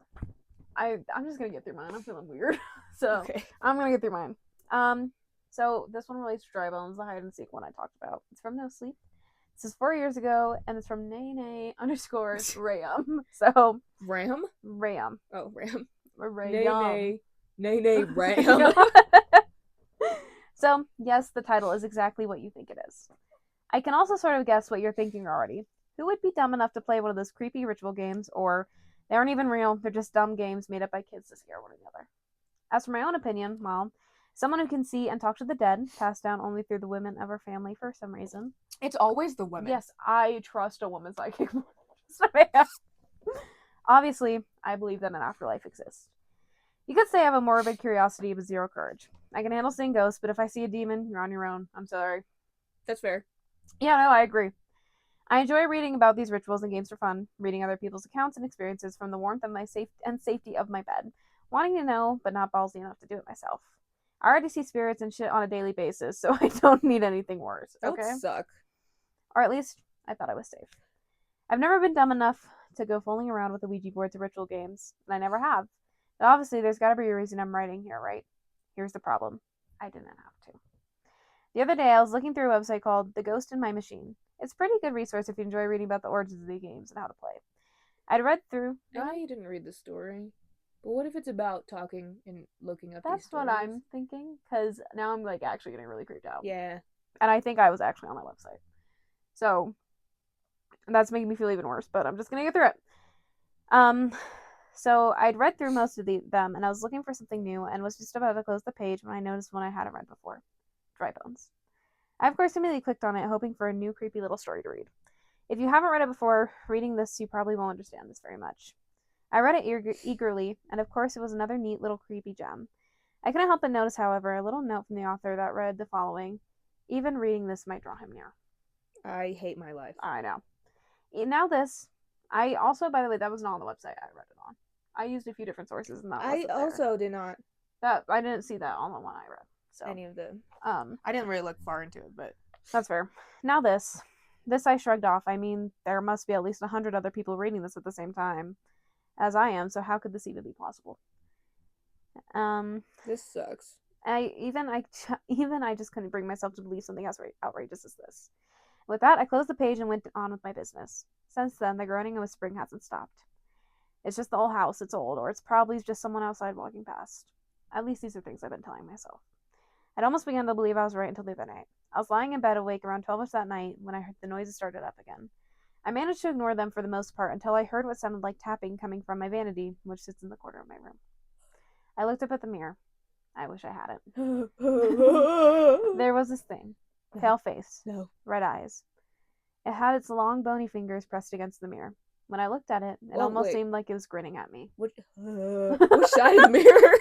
I'm just gonna get through mine. I'm feeling weird, so okay. I'm gonna get through mine. So this one relates to Dry Bones, the hide and seek one I talked about. It's from No Sleep. This is 4 years ago, and it's from Nene _ Ram. So Ram? Ram. Oh, Ram. Nene Ram. So, yes, the title is exactly what you think it is. I can also sort of guess what you're thinking already. Who would be dumb enough to play one of those creepy ritual games, or they aren't even real, they're just dumb games made up by kids to scare one another? As for my own opinion, well, someone who can see and talk to the dead, passed down only through the women of her family for some reason. It's always the women. Yes, I trust a woman psychic. Obviously, I believe that an afterlife exists. You could say I have a morbid curiosity but zero courage. I can handle seeing ghosts, but if I see a demon, you're on your own. I'm sorry. That's fair. Yeah, no, I agree. I enjoy reading about these rituals and games for fun, reading other people's accounts and experiences from the warmth of my safety of my bed, wanting to know, but not ballsy enough to do it myself. I already see spirits and shit on a daily basis, so I don't need anything worse. Okay? That would suck. Or at least I thought I was safe. I've never been dumb enough to go fooling around with the Ouija boards or ritual games, and I never have. But obviously, there's got to be a reason I'm writing here, right? Here's the problem. I didn't have to. The other day, I was looking through a website called The Ghost in My Machine. It's a pretty good resource if you enjoy reading about the origins of the games and how to play. I'd read through... I know you didn't read the story, but what if it's about talking and looking up That's these stories? what I'm thinking, because now I'm like actually getting really creeped out. Yeah. And I think I was actually on that website. So, that's making me feel even worse, but I'm just going to get through it. So I'd read through most of them, and I was looking for something new, and was just about to close the page when I noticed one I hadn't read before. Dry Bones. I, of course, immediately clicked on it, hoping for a new creepy little story to read. If you haven't read it before, reading this, you probably won't understand this very much. I read it eagerly, and of course it was another neat little creepy gem. I couldn't help but notice, however, a little note from the author that read the following: even reading this might draw him near. I hate my life. I know. Now this, I also, by the way, that was not on the website I read it on. I used a few different sources, and that wasn't there. I also did not. I didn't see that on the one I read. So any of the I didn't really look far into it, but that's fair. Now this I shrugged off. I mean, there must be at least 100 other people reading this at the same time as I am, so how could this even be possible? This sucks. I just couldn't bring myself to believe something as outrageous as this. With that, I closed the page and went on with my business. Since then, the groaning and whispering hasn't stopped. It's just the old house, it's old, or it's probably just someone outside walking past. At least these are things I've been telling myself. I'd almost begun to believe I was right until the other night. I was lying in bed awake around 12ish that night when I heard the noises started up again. I managed to ignore them for the most part until I heard what sounded like tapping coming from my vanity, which sits in the corner of my room. I looked up at the mirror. I wish I hadn't. There was this thing. Pale face. No. Red eyes. It had its long, bony fingers pressed against the mirror. When I looked at it, it almost seemed like it was grinning at me. What side of the mirror?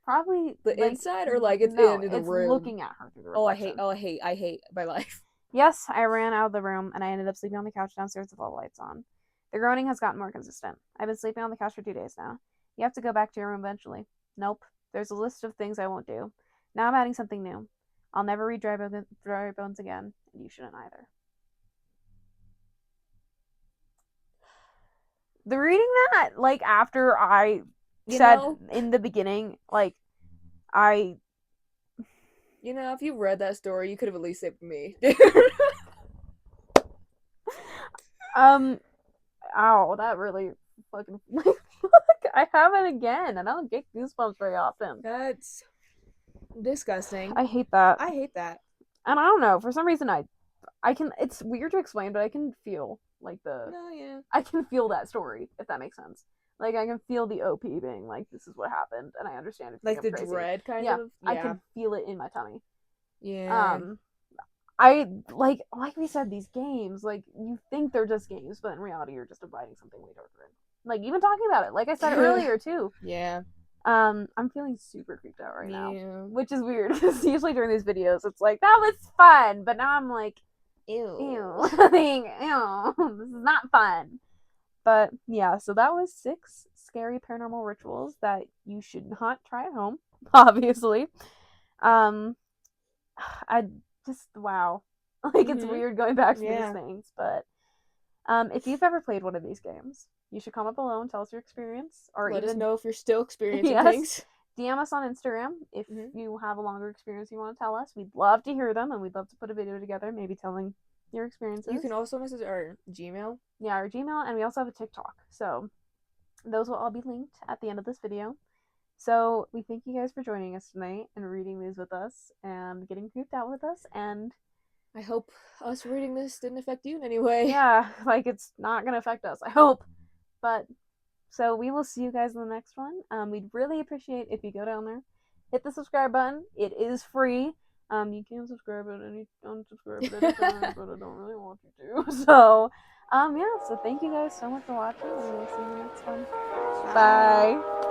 Probably the inside, or like it's in the room? Looking at her through the reflection. I hate my life. Yes, I ran out of the room and I ended up sleeping on the couch downstairs with all the lights on. The groaning has gotten more consistent. I've been sleeping on the couch for 2 days now. You have to go back to your room eventually. Nope. There's a list of things I won't do. Now I'm adding something new. I'll never read Dry Bones again, and you shouldn't either. The reading that, like, after I said in the beginning, like, if you read that story, you could have at least saved me. Ow, that really fucking, I have it again. I don't get goosebumps very often. That's disgusting. I hate that. And I don't know, for some reason I can, it's weird to explain, but I can feel I can feel that story, if that makes sense. Like, I can feel the OP being like, this is what happened, and I understand it's like the crazy. dread kind of. Yeah, I can feel it in my tummy. Yeah. I like we said, these games, like, you think they're just games, but in reality you're just inviting something way darker. Like, even talking about it, like I said earlier too. Yeah. I'm feeling super creeped out right now, which is weird because usually during these videos it's like, that was fun, but now I'm like, ew, this is not fun. But yeah, so that was 6 scary paranormal rituals that you should not try at home, obviously. I just, wow. Like, it's weird going back to these things, but if you've ever played one of these games, you should comment below and tell us your experience, or let us know if you're still experiencing things. DM us on Instagram if you have a longer experience you want to tell us. We'd love to hear them, and we'd love to put a video together, maybe telling your experiences. You can also message our Gmail. Yeah, our Gmail, and we also have a TikTok. So those will all be linked at the end of this video. So we thank you guys for joining us tonight and reading these with us and getting creeped out with us. And I hope us reading this didn't affect you in any way. Yeah, like, it's not going to affect us, I hope. But, so we will see you guys in the next one. We'd really appreciate if you go down there, hit the subscribe button. It is free. You can subscribe at any, unsubscribe at any time, but I don't really want you to. So, yeah, so thank you guys so much for watching, and we'll see you in the next one. Bye.